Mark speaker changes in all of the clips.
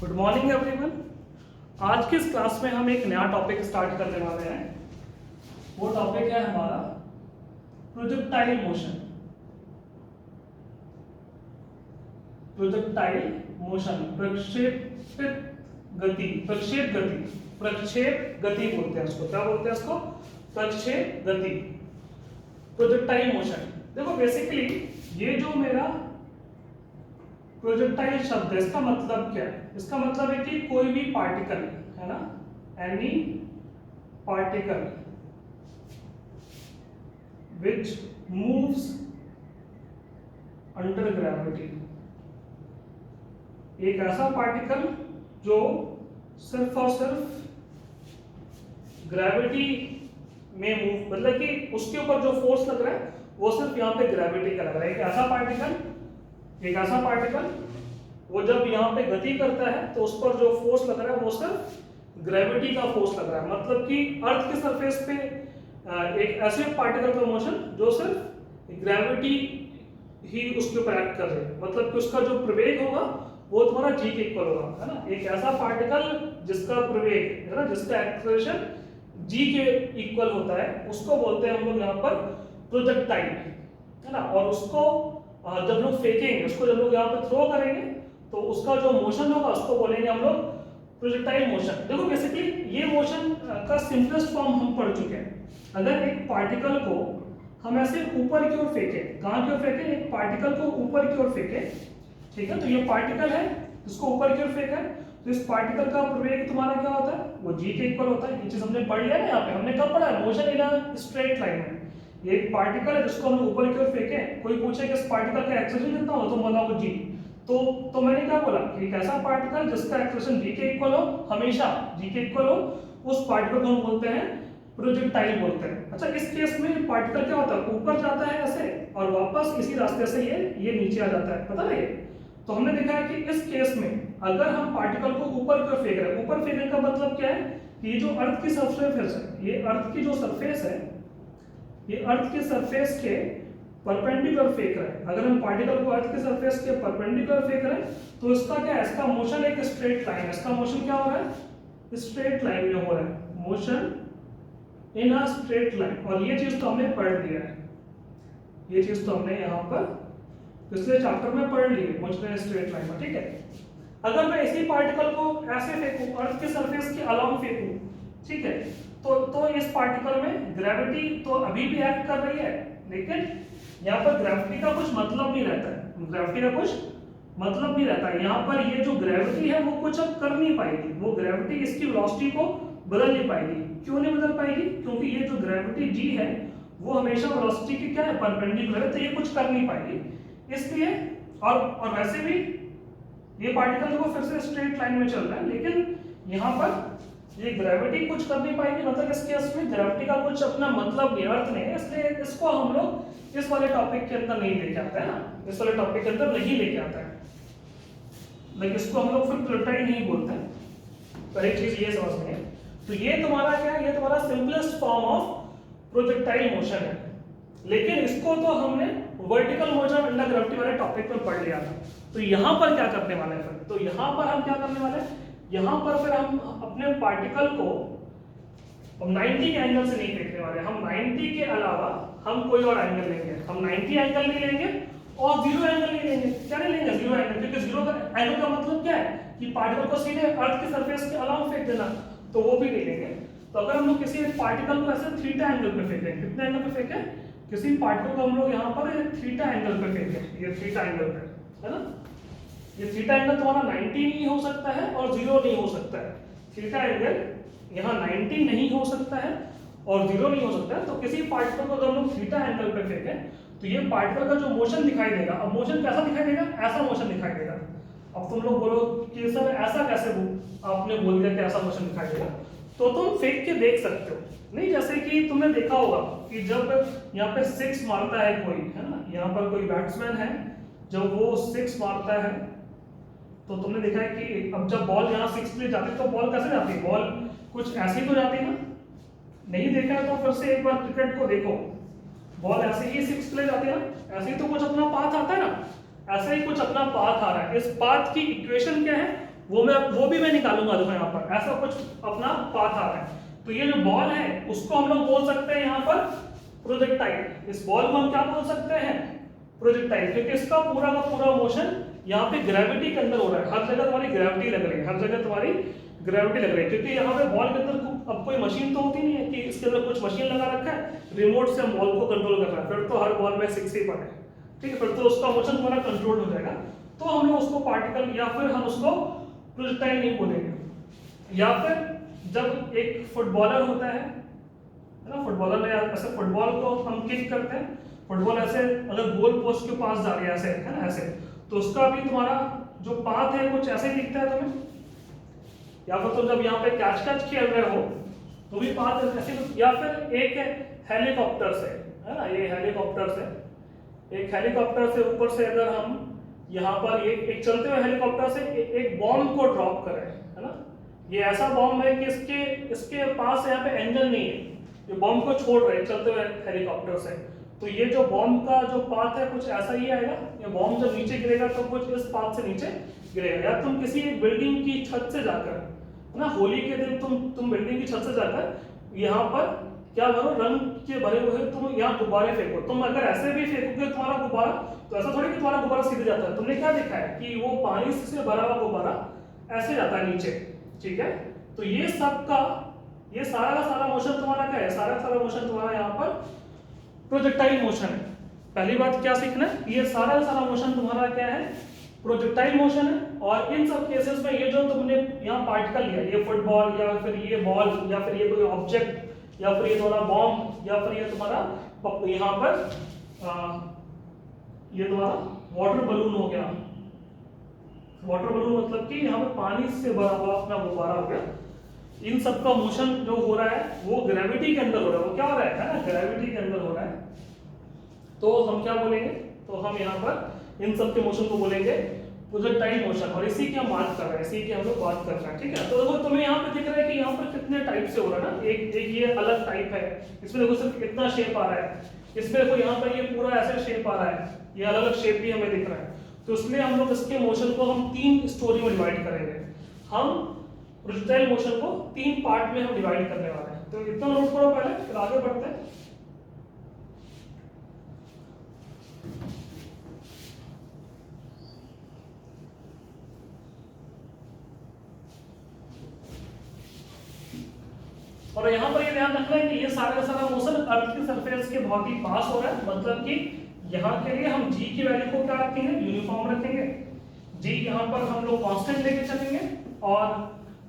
Speaker 1: Good morning everyone. आज के इस क्लास में हम एक नया टॉपिक स्टार्ट करने वाले हैं। वो टॉपिक है हमारा प्रोजेक्टाइल मोशन। प्रोजेक्टाइल मोशन, प्रक्षेपित गति, प्रक्षेप गति, प्रक्षेप गति बोलते हैं उसको। क्या बोलते हैं उसको? प्रक्षेप गति, प्रोजेक्टाइल मोशन। देखो बेसिकली ये जो मेरा प्रोजेक्टाइल शब्द है इसका मतलब क्या है? इसका मतलब है कि कोई भी पार्टिकल है ना, any particle which moves under gravity, एक ऐसा पार्टिकल जो सिर्फ और सिर्फ ग्रेविटी में मूव, मतलब कि उसके ऊपर जो फोर्स लग रहा है वो सिर्फ यहाँ पे ग्रेविटी का लग रहा है। एक ऐसा पार्टिकल वो जब यहाँ पे गति करता है तो उस पर जो फोर्स लग रहा है वो सिर्फ ग्रेविटी का फोर्स लग रहा है। मतलब कि अर्थ के सरफेस पे एक ऐसे पार्टिकल का मोशन जो सिर्फ ग्रेविटी ही उसके ऊपर एक्ट कर रही है। मतलब कि उसका जो प्रवेग होगा वो तुम्हारा जी के इक्वल होगा, है ना। एक ऐसा पार्टिकल जिसका प्रवेग है ना, जिसका एक्सेलरेशन जी के इक्वल होता है, उसको बोलते हैं हम लोग यहाँ पर प्रोजेक्टाइल, है ना। और उसको जब लोग फेंकेंगे, उसको जब लोग यहाँ पे थ्रो करेंगे तो उसका जो मोशन होगा उसको बोलेंगे हम लोग प्रोजेक्टाइल मोशन। देखो बेसिकली ये मोशन का सिंपलेस्ट फॉर्म हम पढ़ चुके हैं। अगर एक पार्टिकल को हम ऐसे ऊपर की ओर फेंकें, कहाँ की ओर फेंकें? एक पार्टिकल को ऊपर की ओर फेंकें, ठीक है। तो ये पार्टिकल है, इसको ऊपर की ओर फेंका है, तो इस पार्टिकल का प्रवेग तुम्हारा क्या होता है? वो जी के इक्वल होता है। ये चीज हमने पढ़ लिया ना, यहाँ पे हमने कब पढ़ा है? Motion in a straight line में। ये एक पार्टिकल है जिसको हम ऊपर की ओर फेंके, कोई पूछे कि इस पार्टिकल का एक्सेलरेशन कितना हो, तो बोला जी। तो मैंने क्या बोला कि एक ऐसा पार्टिकल जिसका एक्सेलरेशन जी के इक्वल हो, हमेशा जी के इक्वल हो, उस पार्टिकल को हम बोलते हैं प्रोजेक्टाइल बोलते हैं। अच्छा, इस केस में पार्टिकल क्या होता है? ऊपर जाता है ऐसे और वापस इसी रास्ते से ये नीचे आ जाता है, पता है। तो हमने देखा है कि इस केस में अगर हम पार्टिकल को ऊपर की ओर फेंक रहे हैं, ऊपर फेंकने का मतलब क्या है कि ये जो अर्थ की सरफेस है, ये अर्थ की जो सरफेस है, ये अर्थ के सरफेस के परपेंडिकुलर फेंक रहे हैं। अगर हम पार्टिकल को अर्थ के सरफेस के परपेंडिकुलर फेंक रहे हैं तो इसका क्या है? इसका मोशन एक स्ट्रेट लाइन है। इसका मोशन क्या हो रहा है? स्ट्रेट लाइन में हो रहा है, motion in a straight line. और ये चीज तो हमने पढ़ लिया है, ये चीज तो हमने यहाँ पर पिछले चैप्टर में पढ़ ली है, मोशन स्ट्रेट लाइन में, ठीक है। अगर मैं इसी पार्टिकल को ऐसे फेंकूं, अर्थ के सरफेस के अलोंग फेंकूं, ठीक है, तो इस पार्टिकल में ग्रेविटी तो अभी भी एक्ट कर रही है, लेकिन यहाँ पर ग्रेविटी का कुछ मतलब नहीं रहता है। ग्रेविटी का कुछ मतलब नहीं रहता है। यहाँ पर ये जो ग्रेविटी है वो कुछ अब कर नहीं पाएगी, वो ग्रेविटी इसकी वेलोसिटी को बदल नहीं पाएगी। क्यों नहीं बदल पाएगी? क्योंकि ये जो ग्रेविटी जी है वो हमेशा वेलोसिटी की क्या है? परपेंडिकुलर है, तो ये कुछ कर नहीं पाएगी। इसलिए और वैसे भी ये पार्टिकल देखो फिर से स्ट्रेट लाइन में चल रहा है, लेकिन यहाँ पर ये ग्रेविटी कुछ कर नहीं पाएगी। मतलब इस केस में ग्रेविटी का कुछ अपना मतलब नहीं, अर्थ नहीं है, इसलिए इसको हम लोग इस वाले टॉपिक के अंदर नहीं लेके आते हैं ना, इस वाले टॉपिक के अंदर नहीं लेके आता है, लेकिन इसको हम लोग फिर प्रोजेक्टाइल नहीं बोलते हैं। तो एक चीज ये समझ में, तो ये तुम्हारा क्या है? ये तुम्हारा simplest form of projectile motion है। लेकिन इसको तो हमने वर्टिकल मोशन अंडर ग्रेविटी वाले टॉपिक में पढ़ लिया था। तो यहाँ पर क्या करने वाले हैं फिर? तो यहाँ पर हम क्या करने वाले हैं? यहाँ पर फिर हम अपने पार्टिकल को 90 के एंगल से नहीं फेंकने वाले। हम 90 के अलावा हम कोई और एंगल लेंगे। हम 90 एंगल नहीं लेंगे और 0 एंगल नहीं लेंगे। क्या नहीं लेंगे? 0 एंगल। क्योंकि 0 एंगल का मतलब क्या है कि पार्टिकल को सीधे अर्थ के सरफेस के अलाउंग फेंक देना, तो वो भी नहीं लेंगे। तो अगर हम लोग किसी एक पार्टिकल को ऐसे थीटा एंगल पे फेंकें, कितने एंगल पे फेंकें? किसी पार्टिकल को हम लोग यहाँ पर थीटा एंगल पे फेंकें, ये थीटा एंगल पे, है ना। ये थीटा एंगल तुम्हारा 90 नहीं हो सकता है और 0 नहीं हो सकता है। थीटा एंगल यहाँ 90 नहीं हो सकता है और 0 नहीं हो सकता है। तो किसी पार्टिकल को अगर हम लोग थीटा एंगल पे फेंकें तो ये पार्टिकल का जो मोशन दिखाई देगा, अब मोशन कैसा दिखाई देगा? ऐसा मोशन दिखाई देगा। अब तुम लोग बोलो कि सर ऐसा कैसे? आपने बोल दिया कि ऐसा मोशन दिखाई देगा, तो तुम फेंक के देख सकते हो। नहीं, जैसे कि तुमने देखा होगा कि जब यहाँ पे 6 मारता है कोई, है ना, यहाँ पर कोई बैट्समैन है, जब वो 6 मारता है तो तुमने देखा है कि अब जब बॉल यहाँ 6 पे जाती है तो बॉल कैसे जाती है? बॉल कुछ ऐसी तो जाती है ना। नहीं देखा है तो फिर से एक बार क्रिकेट को देखो, बॉल ऐसे ही 6 पे जाती है ना, ऐसे ही तो कुछ अपना पाथ आता है ना, ऐसे ही कुछ अपना पाथ आ रहा है। इस पाथ की इक्वेशन क्या है? वो भी मैं निकालूंगा। देखो यहाँ पर ऐसा कुछ अपना पाथ आ रहा है, तो ये जो बॉल है उसको हम लोग बोल सकते हैं यहाँ पर प्रोजेक्टाइल। इस बॉल को हम क्या बोल सकते हैं? प्रोजेक्टाइल, क्योंकि इसका पूरा का पूरा मोशन यहाँ पे ग्रेविटी के अंदर हो रहा है। हर जगह तुम्हारी ग्रेविटी लग रही है, हर जगह तुम्हारी ग्रेविटी लग रही है, क्योंकि यहाँ पे बॉल के अंदर अब कोई मशीन तो होती नहीं है कि इसके अंदर कुछ मशीन लगा रखा है, रिमोट से हम बॉल को कंट्रोल कर रहा है, फिर तो हर बॉल में 6 ही पड़े, ठीक है, फिर तो उसका मोशन तुम्हारा कंट्रोल हो जाएगा। तो हम लोग उसको पार्टिकल या फिर हम उसको प्रोजेक्टाइल नहीं बोलेंगे। या फिर जब एक फुटबॉलर होता है ना, फुटबॉलर में ऐसे फुटबॉल को हम किक करते हैं, फुटबॉल ऐसे अगर गोल पोस्ट के पास जा रही है ऐसे, है ना ऐसे, तो उसका भी तुम्हारा जो पाथ है कुछ ऐसे ही दिखता है तुम्हें। या फिर तुम जब यहाँ पे कैच खेल रहे हो तो भी पाथ ऐसे। या फिर एक हेलीकॉप्टर से, है ना, ये हेलीकॉप्टर से, एक हेलीकॉप्टर से ऊपर से अगर हम यहाँ पर एक चलते हुए हेलीकॉप्टर से एक बॉम्ब को ड्रॉप करें, है ना, ये ऐसा बॉम्ब है कि इसके पास यहाँ पे इंजन नहीं है, ये बॉम्ब को छोड़ रहे हैं चलते हुए हेलीकॉप्टर से, तो ये जो बॉम्ब का जो पाथ है कुछ ऐसा ही आएगा। ये बॉम्ब जब नीचे गिरेगा तो कुछ इस पाथ से नीचे गिरेगा। या तुम किसी बिल्डिंग की छत से जाकर, है ना, होली के दिन तुम बिल्डिंग की छत से जाकर यहाँ पर क्या करो, रंग के भरे हुए तुम यहाँ गुब्बारे फेंको। तुम अगर ऐसे भी फेंकोगे तुम्हारा गुब्बारा, तो ऐसा थोड़ी कि तुम्हारा गुब्बारा सीधे जाता है। तुमने क्या देखा है कि वो पानी से भरा हुआ गुब्बारा ऐसे जाता है नीचे, ठीक है। तो ये सब का ये सारा का सारा मोशन तुम्हारा क्या है? सारा का सारा मोशन तुम्हारा यहाँ पर प्रोजेक्टाइल मोशन है। पहली बात क्या सीखना है, ये सारा का सारा मोशन तुम्हारा क्या है? प्रोजेक्टाइल मोशन है। और इन सब केसेस में ये जो तुमने यहाँ पार्टिकल लिया, ये फुटबॉल या फिर ये बॉल या फिर ये कोई ऑब्जेक्ट या फिर ये तुम्हारा बॉम्ब या फिर ये तुम्हारा यहाँ पर ये तुम्हारा वाटर बलून हो गया। वाटर बलून मतलब कि यहाँ पे पानी से भरा हुआ अपना गुब्बारा हो गया। इन सब का मोशन जो हो रहा है वो ग्रेविटी के अंदर हो रहा है। वो क्या हो रहा है ना, ग्रेविटी के अंदर हो रहा है। तो हम क्या बोलेंगे, तो हम यहाँ पर इन सब के मोशन को बोलेंगे प्रोजेक्टाइल मोशन। और इसी की हम बात कर रहे हैं, इसी की हम लोग बात कर रहे हैं, ठीक है। तो देखो तुम्हें यहाँ पे दिख रहा है कि यहाँ पर कितने टाइप से हो रहा है ना। एक ये अलग टाइप है, इसमें देखो सिर्फ इतना शेप आ रहा है। इसमें देखो यहाँ पर ये पूरा ऐसा शेप आ रहा है, ये अलग अलग शेप भी हमें दिख रहा है। तो इसलिए हम लोग इसके मोशन को हम 3 स्टोरी में डिवाइड करेंगे। हम प्रोजेक्टाइल मोशन को 3 पार्ट में हम डिवाइड करने वाले हैं। तो इतना नोट करो पहले, फिर आगे बढ़ते हैं। और यहाँ पर ये ध्यान रखना है कि ये सारा का सारा मोशन अर्थ की सरफेस के बहुत ही पास हो रहा है। मतलब कि यहाँ के लिए हम जी की वैल्यू को क्या रखेंगे, यूनिफॉर्म रखेंगे। जी यहाँ पर हम लोग कांस्टेंट लेके चलेंगे और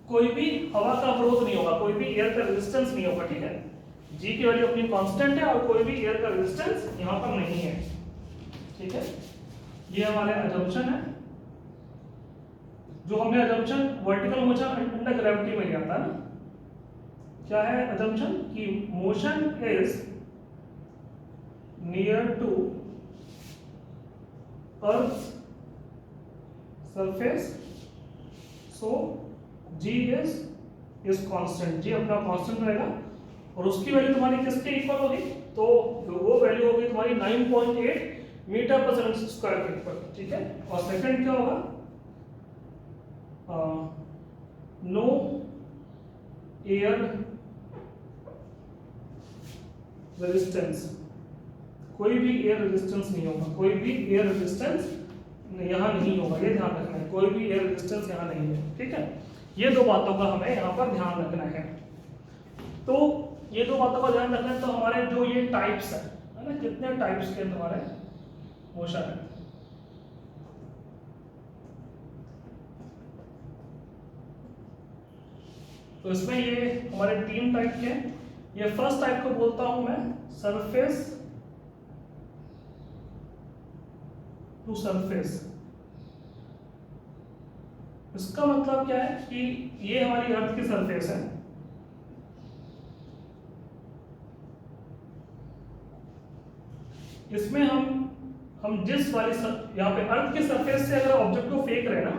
Speaker 1: कोई भी हवा का अवरोध नहीं होगा, कोई भी एयर का रेजिस्टेंस नहीं होगा, ठीक है। जी की वैल्यू अपनी कांस्टेंट है और कोई भी एयर का रेजिस्टेंस यहाँ पर नहीं है, ठीक है। ये हमारे अजम्पशन है, जो हमने assumption vertical motion under gravity में लिया था ना। क्या है अजम्पशन कि motion is near to earth surface, so g is constant. G अपना कांस्टेंट रहेगा और उसकी वैल्यू तुम्हारी किसके इक्वल होगी, तो वो वैल्यू होगी तुम्हारी 9.8 मीटर पर सेकंड स्क्वायर फीट पर, ठीक है। और सेकंड क्या होगा, नो एयर रेजिस्टेंस, कोई भी एयर रेजिस्टेंस नहीं होगा, कोई भी एयर रेजिस्टेंस यहाँ नहीं होगा, ये ध्यान रखना है। कोई भी एयर रेजिस्टेंस यहाँ नहीं है, ठीक है। ये 2 बातों का हमें यहाँ पर ध्यान रखना है। तो ये 2 बातों का ध्यान रखना है। तो हमारे जो ये टाइप्स है ना, कितने टाइप्स के हमारे मोशन है। तो इसमें ये हमारे 3 टाइप के हैं। ये फर्स्ट टाइप को बोलता हूं मैं सरफेस टू सरफेस। इसका मतलब क्या है कि ये हमारी अर्थ की सरफेस है, इसमें हम जिस वाली यहाँ पे अर्थ की सरफेस से अगर ऑब्जेक्ट को फेंक रहे हैं ना,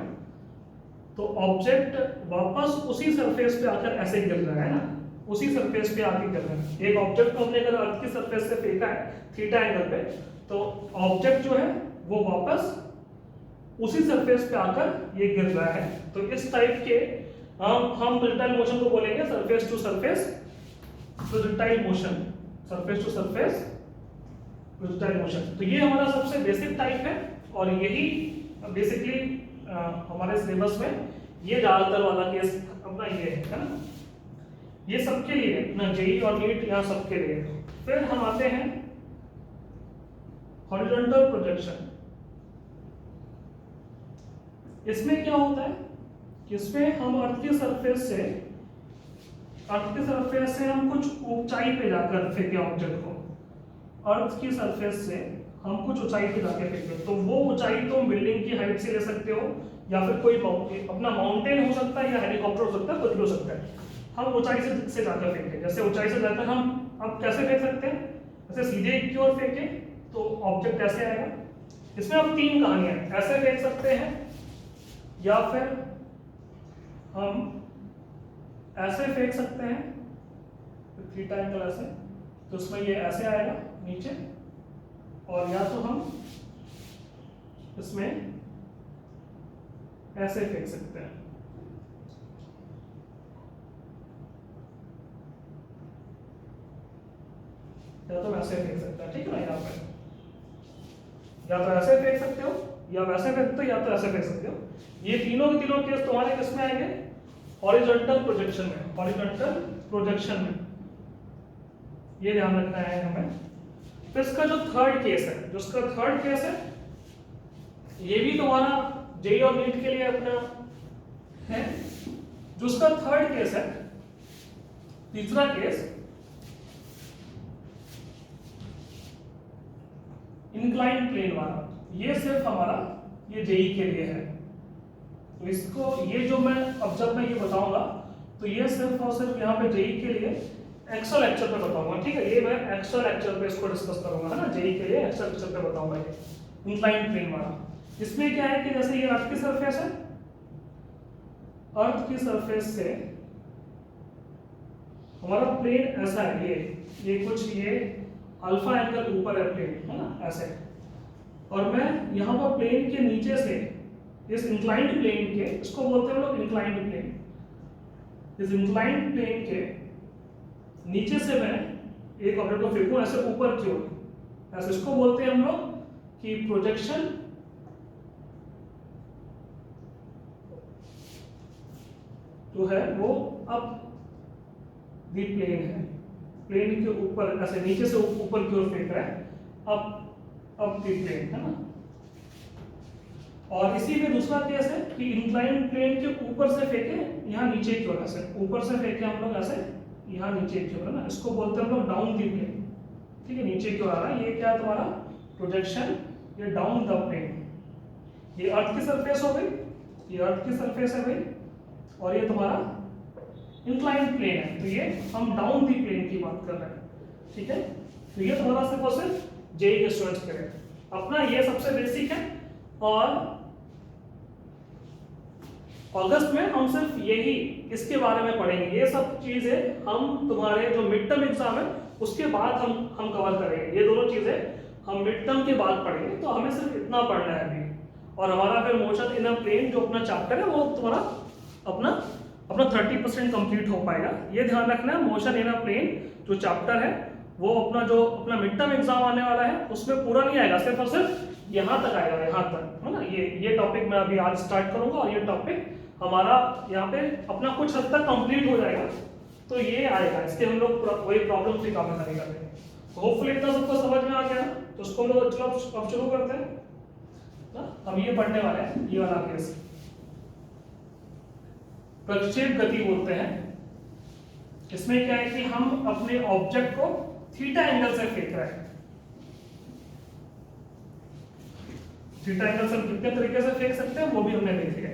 Speaker 1: तो ऑब्जेक्ट वापस उसी सरफेस पे आकर ऐसे गिर रहा है ना, उसी सरफेस पे आके गिर रहा है। एक ऑब्जेक्ट को हमने अगर अर्थ की सरफेस से फेंका है थीटा एंगल पे, तो ऑब्जेक्ट जो है वो वापस उसी सरफेस पे आकर ये गिर रहा है। तो इस टाइप के हम प्रोजेक्टाइल मोशन को बोलेंगे surface to surface projectile motion, surface to surface projectile motion. तो ये हमारा सबसे बेसिक टाइप है और यही बेसिकली हमारे सिलेबस में ये ज्यादातर वाला केस अपना ये है ना, ये सबके लिए अपना जेई और नीट यहाँ सबके लिए। फिर हम आते हैं हॉरिजॉन्टल प्रोजेक्शन। इसमें क्या होता है कि इसमें हम अर्थ की सरफेस से हम कुछ ऊंचाई पे जाकर फेंके ऑब्जेक्ट को, अर्थ की सरफेस से हम कुछ ऊंचाई पे जाकर फेंके। तो वो ऊंचाई तुम बिल्डिंग की हाइट से ले सकते हो या फिर कोई अपना माउंटेन हो सकता है या हेलीकॉप्टर हो सकता है, कुछ भी हो सकता है। हम ऊंचाई से जाकर फेंके, जैसे ऊंचाई से जाकर हम अब कैसे फेंक सकते हैं, जैसे सीधे की ओर फेंके तो ऑब्जेक्ट ऐसे आएगा। इसमें अब तीन कहानियां, ऐसे फेंक सकते हैं या फिर हम ऐसे फेंक सकते हैं, थीटा एंगल ऐसे, तो उसमें ये ऐसे आएगा नीचे, और या तो हम इसमें ऐसे फेंक सकते हैं। या तो वैसे फेंक सकते हैं, ठीक है ना, यहाँ पे या तो ऐसे फेंक सकते हो या वैसे फेंक सकते हो या तो ऐसे फेंक सकते हो। ये तीनों के तीनों केस तुम्हारे किस में आएंगे, हॉरिजॉन्टल प्रोजेक्शन में, हॉरिजॉन्टल प्रोजेक्शन में, ये ध्यान रखना है हमें। तो इसका जो थर्ड केस है, जो इसका थर्ड केस है, ये भी तुम्हारा जेई और नीट के लिए अपना है। जो उसका थर्ड केस है, तीसरा केस, इंक्लाइन प्लेन वाला, ये सिर्फ हमारा ये जेई के लिए है। तो इसको ये जो मैं अब जब मैं ये बताऊंगा तो ये सिर्फ और सिर्फ यहाँ पे जेई के लिए एक्स्ट्रा लेक्चर पे बताऊंगा, ठीक है। ये मैं एक्स्ट्रा लेक्चर पे इसको डिस्कस करूंगा, है ना, जेई के लिए एक्स्ट्रा लेक्चर पे बताऊंगा ये इंक्लाइन प्लेन वाला। इसमें क्या है कि जैसे ये अर्थ की सरफेस है, अर्थ की सरफेस से हमारा प्लेन ऐसा है, ये कुछ ये अल्फा एंगल ऊपर है प्लेन, है ना, ऐसे। और मैं यहाँ पर प्लेन के नीचे से इस इंक्लाइंड प्लेन के, इसको बोलते हैं लोग इंक्लाइंड प्लेन, इस इंक्लाइंड प्लेन के नीचे से मैं एक ऑब्जेक्ट को फेंकूं ऐसे ऊपर की ओर, ऐसे, इसको बोलते हैं हम लोग कि प्रोजेक्शन जो है वो अब दी प्लेन है, प्लेन के ऊपर ऐसे नीचे से ऊपर की ओर फेंक रहा है, अब दी प्लेन, है ना। और इसी में दूसरा केस है कि इंक्लाइंड प्लेन के ऊपर से फेंके यहाँ नीचे की ओर, ऐसे ऊपर से फेंके हम लोग ऐसे यहाँ नीचे की ओर, है ना, इसको बोलते हैं हम लोग डाउन दी प्लेन, ठीक है, नीचे की ओर आ रहा है। ये क्या है तुम्हारा प्रोजेक्शन, ये डाउन द प्लेन। ये अर्थ की सरफेस हो गई, ये अर्थ की सरफेस है भाई, और ये तुम्हारा इंक्लाइंड प्लेन है, तो ये हम डाउन दी प्लेन की बात कर रहे हैं, ठीक है। तो ये तुम्हारा सिर्फ और सिर्फ जेई के स्टूडेंट्स के लिए अपना ये सबसे बेसिक है। और अगस्त में हम सिर्फ यही इसके बारे में पढ़ेंगे, ये सब चीजें हम तुम्हारे जो मिड टर्म एग्जाम है उसके बाद हम कवर करेंगे। ये दोनों चीजें हम मिड टर्म के बाद पढ़ेंगे, तो हमें सिर्फ इतना पढ़ना है अभी। और हमारा फिर मोशन इन अ प्लेन जो अपना चैप्टर है वो तुम्हारा अपना 30% कंप्लीट हो पाएगा। ये ध्यान रखना है, मोशन इन अ प्लेन जो चैप्टर है वो अपना मिड टर्म एग्जाम आने वाला है उसमें पूरा नहीं आएगा, सिर्फ और सिर्फ यहाँ तक आएगा, यहाँ तक, है ना। ये टॉपिक मैं अभी आज स्टार्ट करूंगा और ये टॉपिक हमारा यहाँ पे अपना कुछ हद तक कंप्लीट हो जाएगा, तो ये आएगा, इसके हम लोग वही प्रॉब्लम से काम नहीं करेंगे। तो होपफुली इतना सबको समझ में आ गया, तो उसको हम लोग अब शुरू करते हैं ना। हम ये पढ़ने वाले हैं, ये वाला केस प्रक्षेप गति बोलते हैं। इसमें क्या है कि हम अपने ऑब्जेक्ट को थीटा एंगल से फेंक रहे हैं। थीटा एंगल से कितने तरीके से फेंक सकते हैं वो भी हमने देख लिया।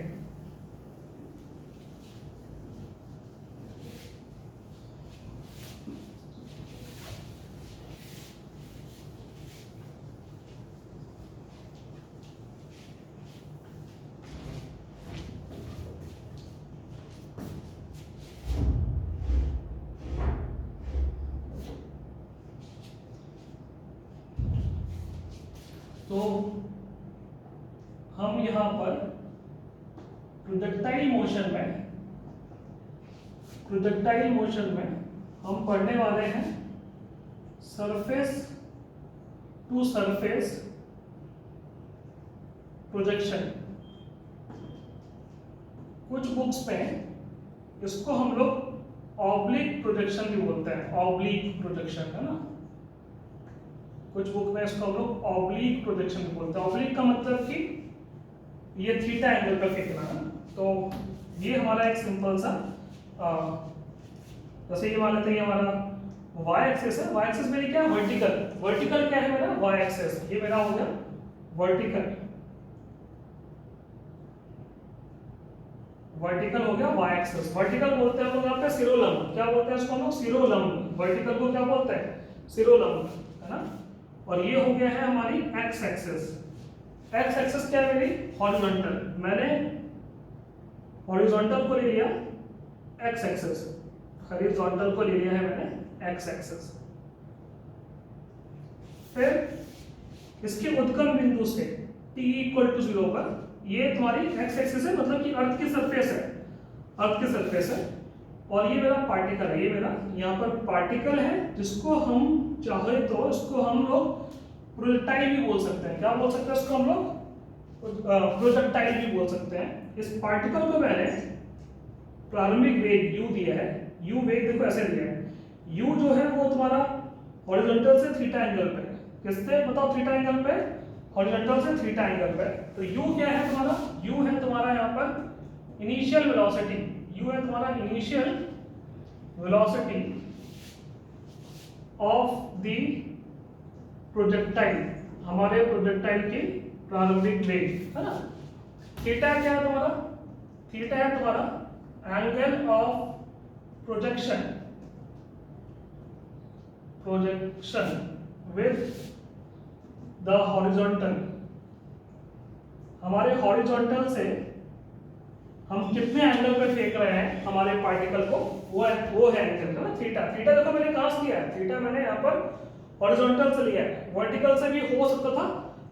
Speaker 1: तो हम हम यहाँ पर प्रोजेक्टाइल मोशन में हम पढ़ने वाले हैं सरफेस टू सरफेस प्रोजेक्शन। कुछ बुक्स में इसको हम लोग ऑब्लिक प्रोजेक्शन भी बोलते हैं, ऑब्लिक प्रोजेक्शन, है ना। कुछ बुक में इसको हम लोग ऑब्लिक प्रोजेक्शन भी बोलते हैं। ऑब्लिक का मतलब कि ये थीटा एंगल पे फेंकना है। तो ये हमारा एक सिंपल सा जैसे ये मान लेते हैं ये हमारा वाई एक्सिस है। वाई एक्सिस मेरी क्या है? वर्टिकल। वर्टिकल क्या है मेरा? Y axis. ये मेरा हो गया वर्टिकल। वर्टिकल हो गया वाई एक्सिस। वर्टिकल बोलते हैं हम लोग यहाँ पे सिरोलंब। क्या बोलते हैं इसको हम लोग? सिरोलंब। वर्टिकल को क्या बोलते हैं? सिरोलंब, है ना। और ये हो गया है हमारी एक्स एक्सिस। एक्स एक्सिस क्या है मेरी? हॉरिजॉन्टल। मैंने हॉरिजॉन्टल को ले लिया एक्स एक्सिस, हॉरिजॉन्टल को ले लिया है मैंने एक्स एक्सिस। फिर इसके उद्गम बिंदु से t = 0 पर ये तुम्हारी एक्स एक्सिस है, मतलब कि अर्थ की सरफेस है, अर्थ की सरफेस है। और ये मेरा पार्टिकल है, ये मेरा यहाँ पर पार्टिकल है, जिसको हम चाहे तो इसको हम लोग प्रोजेक्टाइल भी बोल सकते हैं। क्या बोल सकते हैं इसको हम लोग? प्रोजेक्टाइल भी बोल सकते हैं। इस पार्टिकल को मैंने प्रारंभिक वेग u दिया है। u वेग देखो ऐसे दिया है। u जो है वो तुम्हारा हॉरिजॉन्टल से थीटा एंगल पे है। किससे बताओ? थीटा एंगल पे, हॉरिजॉन्टल से थीटा एंगल पे। तो u क्या है तुम्हारा? u है तुम्हारा यहाँ पर इनिशियल वेलोसिटी। u है तुम्हारा initial velocity of the projectile, हमारे प्रोजेक्टाइल की प्रारंभिक वेग, है ना। थीटा क्या है तुम्हारा? थीटा है तुम्हारा angle of projection, projection with the horizontal. हमारे हॉरिजॉन्टल से हम कितने एंगल पे फेंक रहे हैं हमारे पार्टिकल को, वो है एंगल, है ना, थीटा। थीटा देखो मैंने कहां से लिया है? थीटा मैंने यहाँ पर हॉरिजॉन्टल से लिया है। वर्टिकल से भी हो सकता था,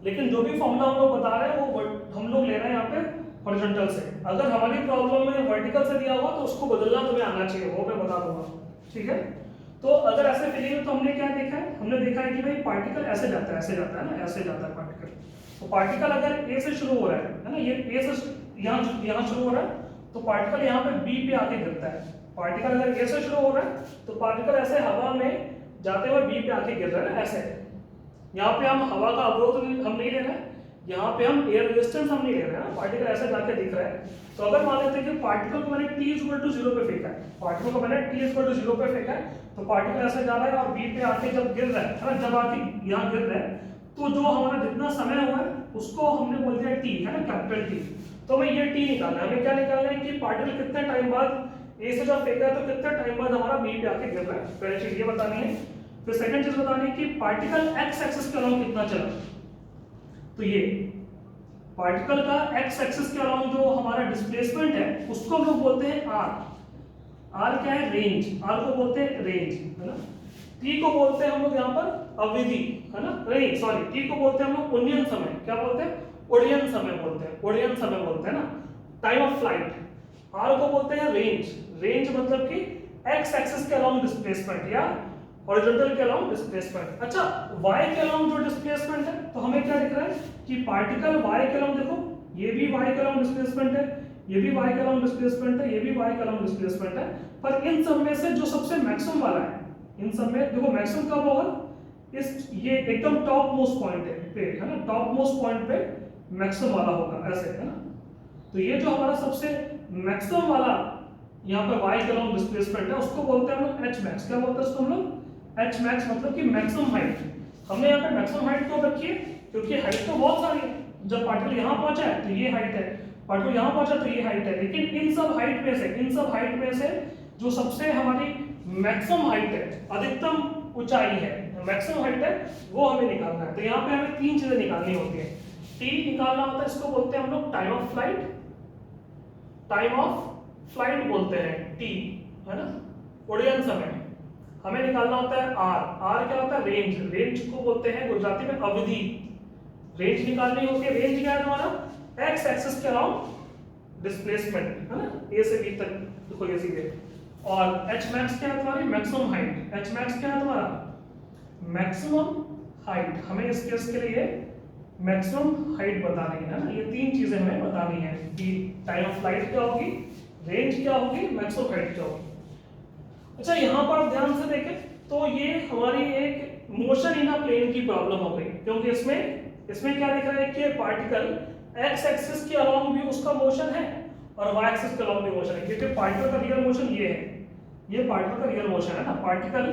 Speaker 1: लेकिन जो भी फॉर्मूला हम लोग बता रहे हैं वो हम लोग ले रहे हैं यहाँ पे हॉरिजॉन्टल से। अगर हमारी प्रॉब्लम में वर्टिकल से दिया हुआ तो उसको बदलना तुम्हें आना चाहिए, वो मैं बता दूंगा, ठीक है। तो अगर ऐसे फीलिंग, तो हमने क्या देखा है? हमने देखा है कि भाई पार्टिकल ऐसे जाता है, ऐसे जाता है ना, ऐसे जाता है पार्टिकल। तो पार्टिकल अगर ए से शुरू हो रहा है ना, ये ए से यहाँ शुरू हो रहा है, तो पार्टिकल यहाँ पे बी पे आके गिरता है। पार्टिकल अगर ए से शुरू हो रहा है तो पार्टिकल ऐसे हवा में जाते हुए बी पे आके गिर रहा है ना, ऐसे। यहाँ पे हम हवा का अवरोध हम नहीं ले रहे हैं, यहाँ पे हम एयर रेजिस्टेंस हम नहीं ले रहे हैं, पार्टिकल ऐसे जाके दिख रहा है। तो अगर मान लेते हैं कि पार्टिकल को मैंने t = 0 पे फेंका है, पार्टिकल को मैंने t = 0 पे फेंका है, तो पार्टिकल ऐसे जा रहा है और बी पे आके जब गिर रहा है ना, जब आके यहाँ गिर रहा है, तो जो हमारा जितना समय हुआ है उसको हमने बोल दिया t, है ना, कैपिटल T। तो हमें ये t निकालना है। हमें क्या निकालना है कि पार्टिकल कितने टाइम बाद ए से जब फेंका है तो कितने टाइम बाद हमारा बी पे आके गिर रहा है, पहली चीज ये बतानी है। फिर सेकंड चीज बतानी है कि पार्टिकल एक्स एक्सिस के अलाउंग कितना चला। तो ये पार्टिकल का एक्स एक्सिस के अलाउंग जो हमारा डिस्प्लेसमेंट है उसको हम लोग बोलते हैं r। r क्या है? रेंज। r को बोलते हैं रेंज, है ना। t को बोलते हैं हम लोग यहाँ पर अवधि, है ना, रेंज, सॉरी, t को बोलते हैं हम लोग उड्डयन समय। क्या बोलते हैं? उड्डयन समय बोलते हैं, उड्डयन समय बोलते हैं ना, टाइम ऑफ फ्लाइट। r को बोलते हैं रेंज। रेंज मतलब कि x एक्सिस के अलाउंग डिस्प्लेसमेंट या हॉरिजॉन्टल के अलाउंग डिस्प्लेसमेंट। अच्छा, y के अलाउंग जो डिस्प्लेसमेंट है, तो हमें क्या दिख रहा है कि पार्टिकल y के अलाउंग, देखो ये भी y के अलाउंग डिस्प्लेसमेंट है, ये भी y के अलाउंग डिस्प्लेसमेंट है, ये भी y के अलाउंग डिस्प्लेसमेंट है। पर इन सब में से जो सबसे मैक्सिमम वाला है, इन सब में देखो मैक्सिमम कब होगा? इस ये एकदम टॉप मोस्ट पॉइंट है ना, टॉप मोस्ट पॉइंट पे मैक्सिमम वाला होगा, ऐसे, है ना। तो ये जो हमारा सबसे मैक्सिमम वाला यहाँ पे y के अलाउंग डिस्प्लेसमेंट है उसको बोलते हैं हम लोग h max। क्या बोलते हैं इसको हम लोग? h max, मतलब कि मैक्सिमम हाइट। हमने यहाँ पे मैक्सिमम हाइट क्यों रखी है? क्योंकि हाइट तो बहुत सारी है। जब पार्टिकल यहाँ पहुंचा है तो ये हाइट है, पार्टिकल यहाँ पहुंचा तो ये हाइट है, लेकिन इन सब हाइट में से जो सबसे हमारी मैक्सिमम हाइट है, अधिकतम ऊंचाई है, मैक्सिमम हाइट है, वो हमें निकालना है। तो यहाँ पे हमें तीन चीजें निकालनी होती है। टी निकालना होता है, इसको बोलते हैं हम लोग time of flight, time of flight बोलते हैं टी, है ना, उड्डयन समय। हमें निकालना होता है आर। आर क्या होता है? रेंज। रेंज को बोलते हैं गुजराती में अवधि। रेंज निकालनी होती है। रेंज क्या है तुम्हारा? एक्स एक्सिस के अराउंड डिस्प्लेसमेंट, है ना, ए से बी तक देखो ये सीधे। और एच मैक्स क्या है तुम्हारी, मैक्सिमम हाइट। एच मैक्स क्या है तुम्हारा, मैक्सिमम हाइट। हमें इस केस के लिए मैक्सिमम हाइट बतानी है ना, ये तीन चीजें हमें बतानी है कि टाइम ऑफ फ्लाइट क्या होगी, रेंज क्या होगी, मैक्सिमम हाइट क्या होगी। अच्छा यहाँ पर आप ध्यान से देखें तो ये हमारी एक मोशन इन अ प्लेन की प्रॉब्लम हो गई, क्योंकि इसमें क्या दिख रहा है कि पार्टिकल एक्स एक्सिस के अलोंग भी उसका मोशन है और वाई एक्सिस के अलोंग भी मोशन है, क्योंकि पार्टिकल का रियल मोशन ये है, ये पार्टिकल का रियल मोशन है ना। पार्टिकल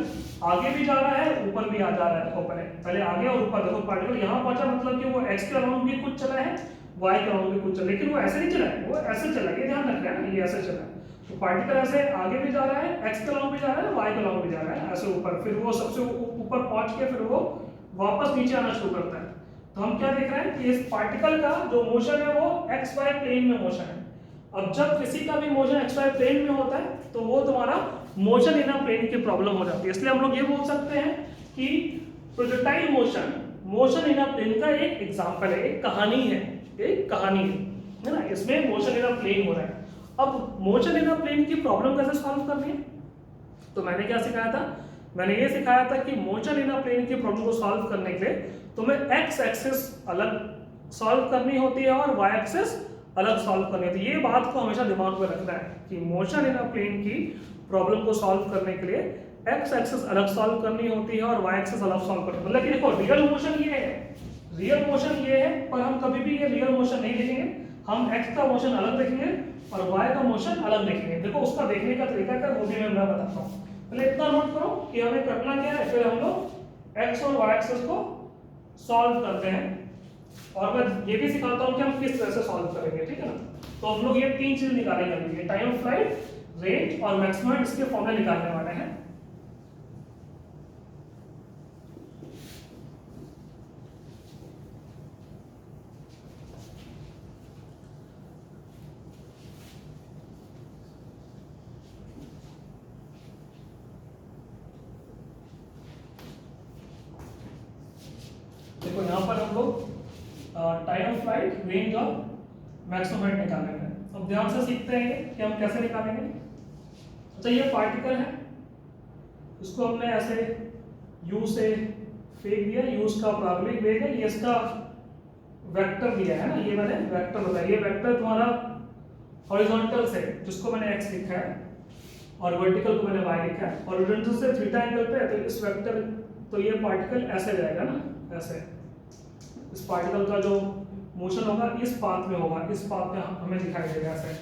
Speaker 1: आगे भी जा रहा है, ऊपर भी आ जा रहा है। देखो पहले आगे और ऊपर देखो, पार्टिकल यहाँ पहुंचा मतलब कि वो एक्स के अलोंग भी कुछ चला है, वाई के अलोंग भी कुछ चला, लेकिन वो ऐसे नहीं चला है, वो ऐसे चला, ये ध्यान रखना है ना, ये ऐसे चला है। तो पार्टिकल ऐसे आगे भी जा रहा है, एक्स के अलोंग भी जा रहा है, वाई के अलोंग भी जा रहा है, ऐसे ऊपर, फिर वो सबसे ऊपर पहुंच के फिर वो वापस नीचे आना शुरू करता है। तो हम क्या देख रहे हैं कि इस पार्टिकल का जो मोशन है वो एक्स वाई प्लेन में मोशन है। अब जब किसी का भी मोशन एक्स वाई प्लेन में होता है तो वो तुम्हारा मोशन इन अ प्लेन की प्रॉब्लम हो जाती है। इसलिए हम लोग ये बोल सकते हैं कि projectile motion in a plane का एक एग्जांपल है, एक कहानी है ना, इसमें मोशन इन अ प्लेन हो रहा है। अब मोशन इन अ प्लेन की प्रॉब्लम कैसे सॉल्व करनी है, तो मैंने क्या सिखाया था, मैंने ये सिखाया था कि मोशन इन अ प्लेन की प्रॉब्लम को सॉल्व करने के लिए तुम्हें एक्स एक्सिस अलग सॉल्व करनी होती है और वाई एक्सिस अलग सॉल्व करनी होती है। ये बात को हमेशा दिमाग में रखना है कि मोशन इन अ प्लेन की प्रॉब्लम को सॉल्व करने के लिए एक्स एक्सिस अलग सॉल्व करनी होती है और वाई एक्सिस अलग सॉल्व करनी, मतलब कि देखो रियल मोशन ये है, पर हम कभी भी ये रियल मोशन नहीं देखेंगे, हम एक्स का मोशन अलग देखेंगे और वाई का मोशन अलग देखेंगे। देखो उसका देखने का तरीका क्या, वो भी मैं बताता हूँ। पहले इतना नोट करो कि हमें करना क्या है, फिर हम लोग एक्स और वाई एक्सिस को सॉल्व करते हैं और मैं ये भी सिखाता हूँ कि हम किस तरह से सॉल्व करेंगे, ठीक है ना। तो हम लोग ये तीन चीज निकालेंगे, टाइम ऑफ फ्लाइट, रेंज और मैक्सिमम, इसके फॉर्मूले निकालने वाले हैं। देखो यहाँ पर हम लोग टाइम ऑफ फ्लाइट, रेंज और मैक्सिमम हाइट निकालेंगे। अब ध्यान से सीखते हैं कि हम कैसे निकालेंगे। अच्छा ये पार्टिकल है, इसको हमने ऐसे u से फेंक दिया, u इसका प्रारंभिक वेग है, ये इसका वेक्टर दिया है ना, ये मैंने वेक्टर बताया, ये वेक्टर तुम्हारा हॉरिजॉन्टल से जिसको मैंने x लिखा है और वर्टिकल को मैंने y लिखा है, हॉरिजॉन्टल से थीटा एंगल पे है, तो इस वेक्टर, तो ये पार्टिकल ऐसे जाएगा ना, ऐसे इस पार्टिकल का जो मोशन होगा इस पाथ में होगा, इस पाथ में हमें दिखाई देगा ऐसे।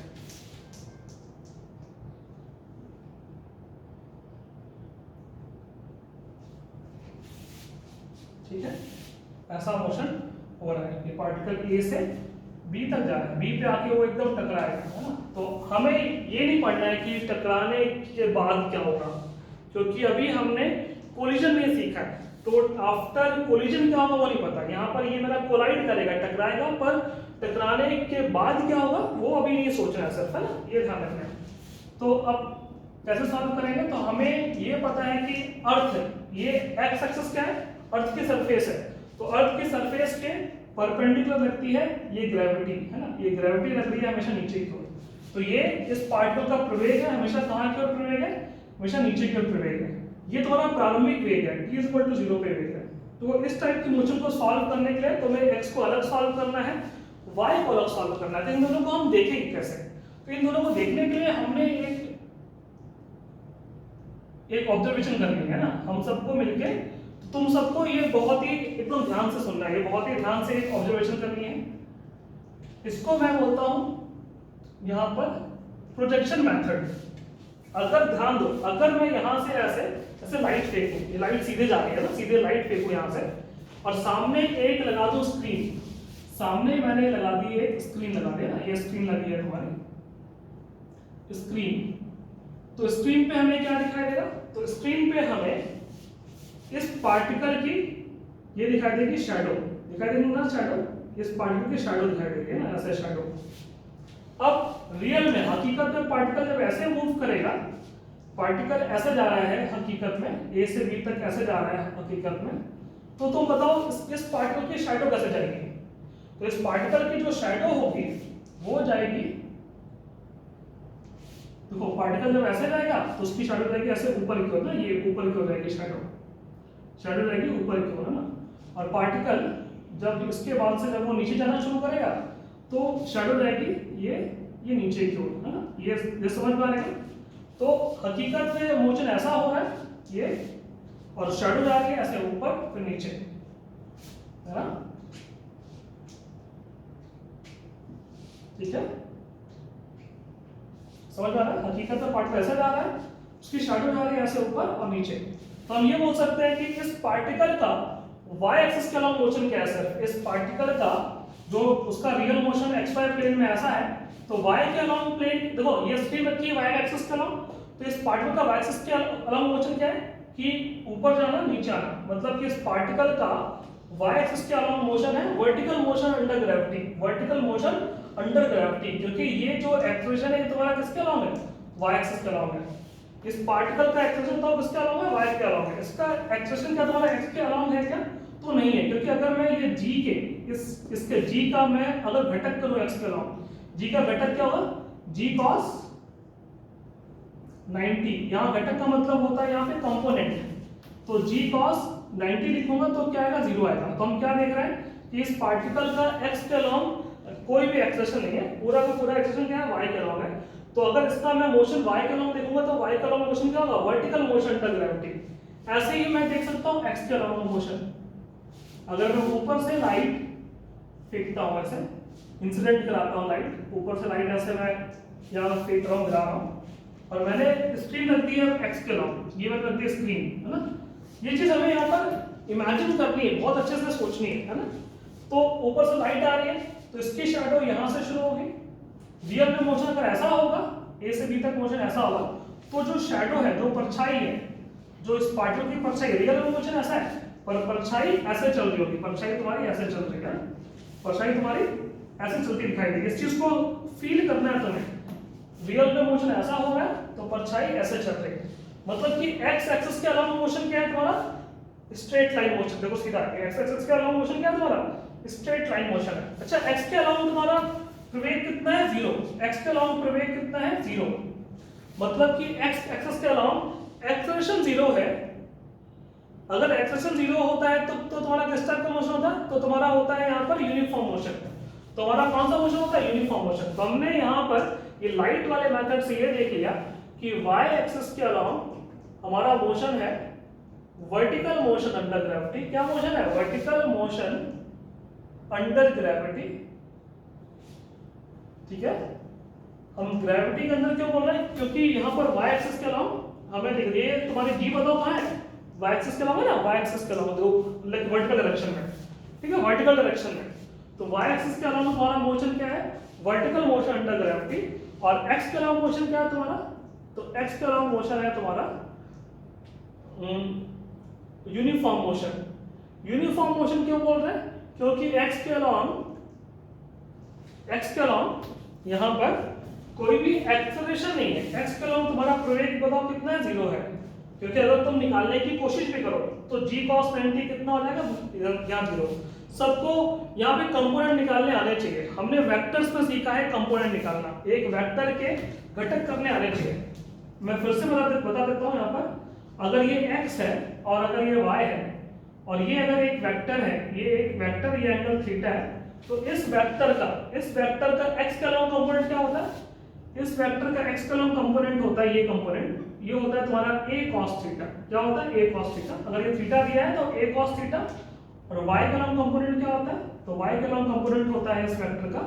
Speaker 1: ठीक है, ऐसा मोशन हो रहा है, ये पार्टिकल ए से बी तक जा रहा है, बी पे आके वो एकदम टकराएगा, है ना। तो हमें ये नहीं पढ़ना है कि टकराने के बाद क्या होगा, क्योंकि अभी हमने कोलिजन में सीखा है, तो आफ्टर कोलिजन क्या होगा वो नहीं पता। यहाँ पर ये मेरा कोलाइड करेगा, टकराएगा, पर टकराने के बाद क्या होगा वो अभी नहीं सोचना है सिर्फ, है ना, ये ध्यान रखना है। तो अब कैसे सॉल्व करेंगे, तो हमें ये पता है कि अर्थ, ये एक्स एक्सिस क्या है, अर्थ की सरफेस है, तो अर्थ की सरफेस के परपेंडिकुलर लगती है ये ग्रेविटी, है ना, ये ग्रेविटी लग रही है हमेशा नीचे की ओर। तो ये इस पार्टिकल का प्रवेग है, हमेशा कहाँ की ओर प्रवेग है, हमेशा नीचे की ओर प्रवेग है। ये तुम्हारा प्रारंभिक वेग है, t = 0 पे वेग है। तो इस टाइप की मोशन को सॉल्व करने के लिए तुम्हें x को अलग सॉल्व करना है, y को अलग सॉल्व करना है। तो इन दोनों को हम देखेंगे कैसे। तो इन दोनों को देखने के लिए हमने एक ऑब्जर्वेशन करनी है ना, हम सबको मिलके, तुम सबको ये बहुत ही एकदम ध्यान से सुनना है, ये बहुत ही ध्यान से एक ऑब्जर्वेशन करनी है। इसको मैं बोलता हूं यहाँ पर प्रोजेक्शन मेथड। अगर ध्यान दो, अगर मैं यहाँ से ऐसे लाइट फेंकूं, ये लाइट सीधे जा रही है ना, सीधे लाइट फेंकूं यहाँ से और सामने एक लगा दूं स्क्रीन, सामने मैंने लगा दी एक स्क्रीन लगा दिया ना, ये स्क्रीन लगी है तुम्हारी स्क्रीन। तो स्क्रीन पे हमें क्या दिखाई देगा, तो स्क्रीन पे हमें इस पार्टिकल की ये दिखाई देगी शैडो, दिखाई देगी ना शैडो, इस पार्टिकल की शैडो दिखाई देगी ना, ऐसे शैडो। अब रियल में हकीकत में पार्टिकल जब ऐसे मूव करेगा, पार्टिकल ऐसे जा रहा है हकीकत में, ए से बी तक ऐसे जा रहा है हकीकत में, तो तुम बताओ इस पार्टिकल की शैडो कैसे जाएगी। तो इस पार्टिकल की जो शैडो होगी वो जाएगी, देखो पार्टिकल जब ऐसे जाएगा तो उसकी शैडो जाएगी ऐसे ऊपर की ओर ना, ये ऊपर की ओर जाएगी शैडो, शैडो जाएगी ऊपर की ओर है ना। और पार्टिकल जब इसके बाद से जब वो नीचे जाना शुरू करेगा तो शैडो जाएगी ये नीचे की ओर है ना, ये समझ में आ रहा है। तो हकीकत में मोशन ऐसा हो रहा है ये, और शैडो जा रही है ऐसे ऊपर फिर नीचे है ना, ठीक है, समझ में आ रहा है। हकीकत में पार्टिकल ऐसे जा रहा है, उसकी शैडो जा रही है ऐसे ऊपर और नीचे। तो हम ये बोल सकते हैं कि इस पार्टिकल का y एक्सिस के अलोंग मोशन क्या है सर, इस पार्टिकल का जो उसका रियल मोशन xy प्लेन में ऐसा है, तो y के अलोंग प्लेन, देखो ये स्ट्रीम रखी है y एक्सिस के अलोंग, तो इस पार्टिकल का y एक्सिस के अलोंग मोशन क्या है कि ऊपर जाना नीचे आना, मतलब कि इस पार्टिकल का y एक्सिस के अलोंग मोशन है vertical motion under gravity, vertical motion under gravity, क्योंकि ये जो एक्सेलरेशन है तुम्हारा किसके अलोंग है, y एक्सिस के अलोंग है। इस पार्टिकल का एक्सेलरेशन तो किसके अलोंग है, y के अलोंग है। इसका एक्सेलरेशन क्या तुम्हारा x के अलोंग है क्या, तो नहीं है, क्योंकि अगर मैं ये g के इसके g का मैं अगर घटक करूं x के अलोंग, g का घटक क्या होगा, g cos 90, यहाँ घटक का मतलब होता है यहाँ पे कंपोनेंट, तो g cos 90 लिखूंगा तो क्या आएगा, 0 आएगा। तो हम क्या देख रहे हैं कि इस पार्टिकल का x के अलोंग कोई भी एक्सेलरेशन नहीं है, पूरा का पूरा एक्सेलरेशन क्या है, y के अलोंग है। तो अगर इसका मैं मोशन y के अलोंग देखूंगा तो y के अलोंग मोशन क्या होगा, वर्टिकल मोशन अंडर ग्रेविटी। ऐसे ही मैं देख सकता हूं x के अलोंग मोशन, अगर मैं ऊपर से लाइट फेंकता हूं, ऐसे इंसिडेंट कराता हूं लाइट, ऊपर से लाइट ऐसे मैं यहां फेंक रहा हूं, गिरा रहा हूं, और मैंने स्क्रीन रख दी है x के अलोंग, ये मैंने रख दी स्क्रीन है ना। ये चीज हमें यहां पर इमेजिन करनी है, बहुत अच्छे से सोचनी है ना। तो ऊपर से लाइट आ रही है तो इसकी शैडो यहां से शुरू होगी, रियल में मोशन अगर ऐसा होगा, a से b तक मोशन ऐसा होगा, तो जो शैडो है, जो परछाई है, जो इस पार्टिकल की परछाई, रियल में मोशन ऐसा है पर परछाई ऐसे चल रही होगी, परछाई तुम्हारी ऐसे चल रही है, परछाई तुम्हारी ऐसे चलती दिखाई देगी। इस चीज को फील करना है तुम्हें, रियल में मोशन ऐसा हो रहा है तो परछाई ऐसे चल रही है, मतलब कि x एक्सिस के अलोंग मोशन क्या है तुम्हारा, स्ट्रेट लाइन मोशन। देखो सीधा x एक्सिस के अलोंग मोशन क्या है तुम्हारा, स्ट्रेट लाइन मोशन है। अच्छा x के अलोंग तुम्हारा प्रवेग कितना है, 0, x के अलोंग प्रवेग कितना है, 0, मतलब कि x एक्सिस के अलोंग एक्सेलरेशन 0 है। अगर एक्सेलरेशन 0 होता है तो तुम्हारा किस टाइप का मोशन होता है, तो तुम्हारा होता है यहाँ पर यूनिफॉर्म मोशन। तो हमारा कौन सा मोशन होता है, यूनिफॉर्म मोशन। तो हमने यहाँ पर ये लाइट वाले मेथड से ये देख लिया कि y एक्सिस के अलोंग हमारा मोशन है वर्टिकल मोशन अंडर ग्रेविटी। क्या मोशन है, वर्टिकल मोशन अंडर ग्रेविटी, ठीक है। हम ग्रेविटी के अंदर क्यों बोल रहे हैं, क्योंकि यहाँ पर y एक्सिस के अलोंग हमें दिख रही है, तुम्हारी g बताओ कहाँ है, y एक्सिस के अलोंग है ना, y एक्सिस के अलोंग, लाइक वर्टिकल डायरेक्शन में, ठीक है, वर्टिकल डायरेक्शन में। तो y एक्सिस के अलोंग हमारा मोशन क्या है, वर्टिकल मोशन अंडर ग्रेविटी। और x के अलोंग मोशन क्या है तुम्हारा, तो x के अलोंग मोशन है तुम्हारा यूनिफॉर्म मोशन। यूनिफॉर्म मोशन क्यों बोल रहे हैं, क्योंकि x के अलोंग यहाँ पर कोई भी एक्सेलरेशन नहीं है। x के अलोंग तुम्हारा प्रवेग बताओ कितना है, 0 है, क्योंकि अगर तुम निकालने की कोशिश भी करो तो g cos 90 कितना हो जाएगा, यहाँ 0। सबको यहाँ पे कंपोनेंट निकालने आने चाहिए। हमने वेक्टर्स में सीखा है कंपोनेंट निकालना, एक वेक्टर के घटक करने आने चाहिए। मैं फिर से बता देता हूँ, यहाँ पर अगर ये x है और अगर ये y है और ये अगर एक वेक्टर है, ये एक वेक्टर, ये एंगल थीटा है, तो इस वेक्टर का x के अलोंग कंपोनेंट क्या होता है, इस वेक्टर का x के अलोंग कंपोनेंट होता है ये कंपोनेंट, ये होता है तुम्हारा a cos थीटा। क्या होता है, a cos थीटा। अगर ये थीटा दिया है तो a cos थीटा। और y के अलोंग कंपोनेंट क्या होता है, तो y के अलोंग कंपोनेंट होता है इस वेक्टर का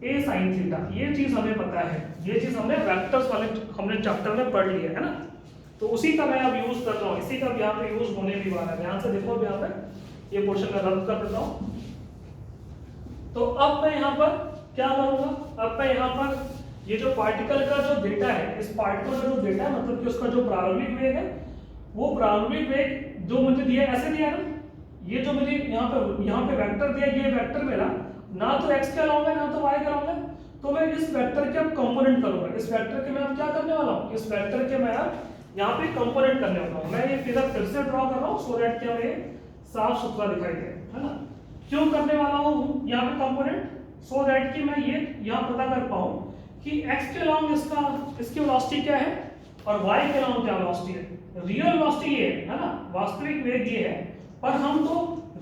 Speaker 1: a sin थीटा। ये चीज हमें पता है, ये चीज हमने वेक्टर्स वाले हमने चैप्टर में पढ़ लिया है ना। तो उसी का मैं अब यूज कर रहा हूँ, इसी का यहाँ पे यूज होने भी वाला है। ध्यान से देखो, अब यहाँ पे ये पोर्शन मैं रद्द कर देता हूँ। तो अब मैं यहाँ पर क्या करूंगा, अब मैं यहाँ पर ये जो पार्टिकल का जो डेटा है, इस पार्टिकल का जो डेटा है, मतलब कि उसका जो प्रारंभिक वेग है, वो प्रारंभिक वेग जो मुझे दिया ऐसे दिया ना, ये जो मुझे यहाँ पे वेक्टर दिया, ये वेक्टर मेरा ना तो x के अलोंग है ना तो y के अलोंग है। तो मैं इस वेक्टर के अब कंपोनेंट करूंगा, इस वेक्टर के मैं अब क्या करने वाला हूँ, इस वेक्टर के मैं अब यहाँ पे कंपोनेंट करने वाला हूँ। मैं ये फिगर फिर से ड्रॉ कर रहा हूँ सो दैट कि हमें साफ सुथरा दिखाई दे, है ना। क्यों करने वाला हूँ यहाँ पे कंपोनेंट, सो दैट कि मैं ये यहाँ पता कर पाऊँ कि x के अलॉन्ग इसकी वेलोसिटी क्या है और y के अलॉन्ग क्या वेलोसिटी है। रियल वेलोसिटी ये है ना, वास्तविक वेग ये है, पर हम तो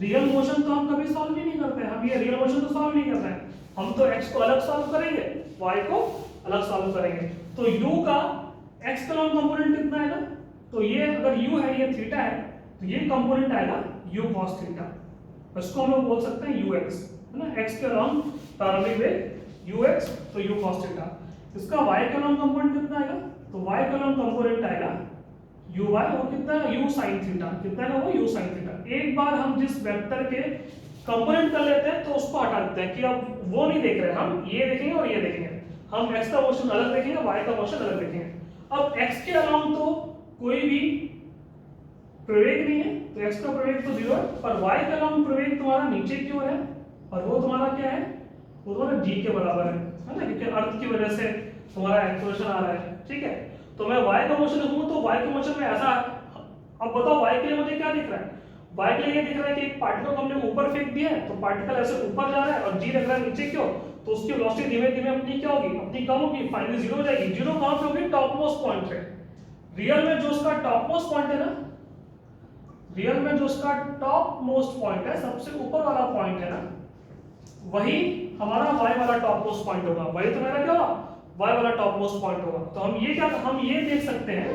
Speaker 1: रियल मोशन तो हम कभी सॉल्व ही नहीं करते हैं, हम ये रियल मोशन तो सॉल्व नहीं कर रहे हैं, हम तो x को अलग सॉल्व करेंगे, y को अलग सॉल्व करेंगे। तो u का x के अलॉन्ग कंपोनेंट कितना आएगा, तो ये अगर u है, ये थीटा है, तो ये कंपोनेंट आएगा u cos थीटा, इसको हम लोग बोल सकते हैं ux, है ना, x के अलॉन्ग प्रारंभिक वेग ux, तो u cos थीटा। इसका y के अलॉन्ग कंपोनेंट कितना आएगा, तो y के अलॉन्ग कंपोनेंट आएगा uy, वो कितना u sin थीटा, कितना है वो u sin थीटा। एक बार हम जिस वेक्टर के कंपोनेंट कर लेते हैं तो उसको हटा देते हैं कि अब वो नहीं देख रहे, हम ये देखेंगे और ये देखेंगे, हम x का मोशन अलग देखेंगे, y का मोशन अलग देखेंगे। अब x के अलॉन्ग तो कोई भी प्रवेग नहीं है, तो x का प्रवेग तो 0 है, पर y का अलॉन्ग प्रवेग तुम्हारा नीचे की ओर है, और वो तुम्हारा क्या है, वो तुम्हारा g के बराबर है ना, क्योंकि अर्थ की वजह से तुम्हारा एक्सेलरेशन आ रहा है, ठीक है। तो मैं y का मोशन लिखूं तो y के मोशन में ऐसा, अब बताओ y के लिए मुझे क्या दिख रहा है, y के लिए ये दिख रहा है कि एक पार्टिकल को हमने ऊपर फेंक दिया है, तो पार्टिकल ऐसे ऊपर जा रहा है और g लग रहा है नीचे की ओर, तो उसकी वेलोसिटी धीमे धीमे अपनी क्या होगी, अपनी कम होगी, फाइनली जीरो हो जाएगी। जीरो कहां पे होगी, टॉप मोस्ट पॉइंट पे। रियल में जो उसका टॉप मोस्ट पॉइंट है ना, रियल में जो उसका टॉप मोस्ट पॉइंट है, सबसे ऊपर वाला पॉइंट है ना, वही हमारा y वाला टॉप मोस्ट पॉइंट होगा, वही तो मेरा क्या होगा, y वाला टॉप मोस्ट पॉइंट होगा। तो हम ये क्या, हम ये देख सकते हैं,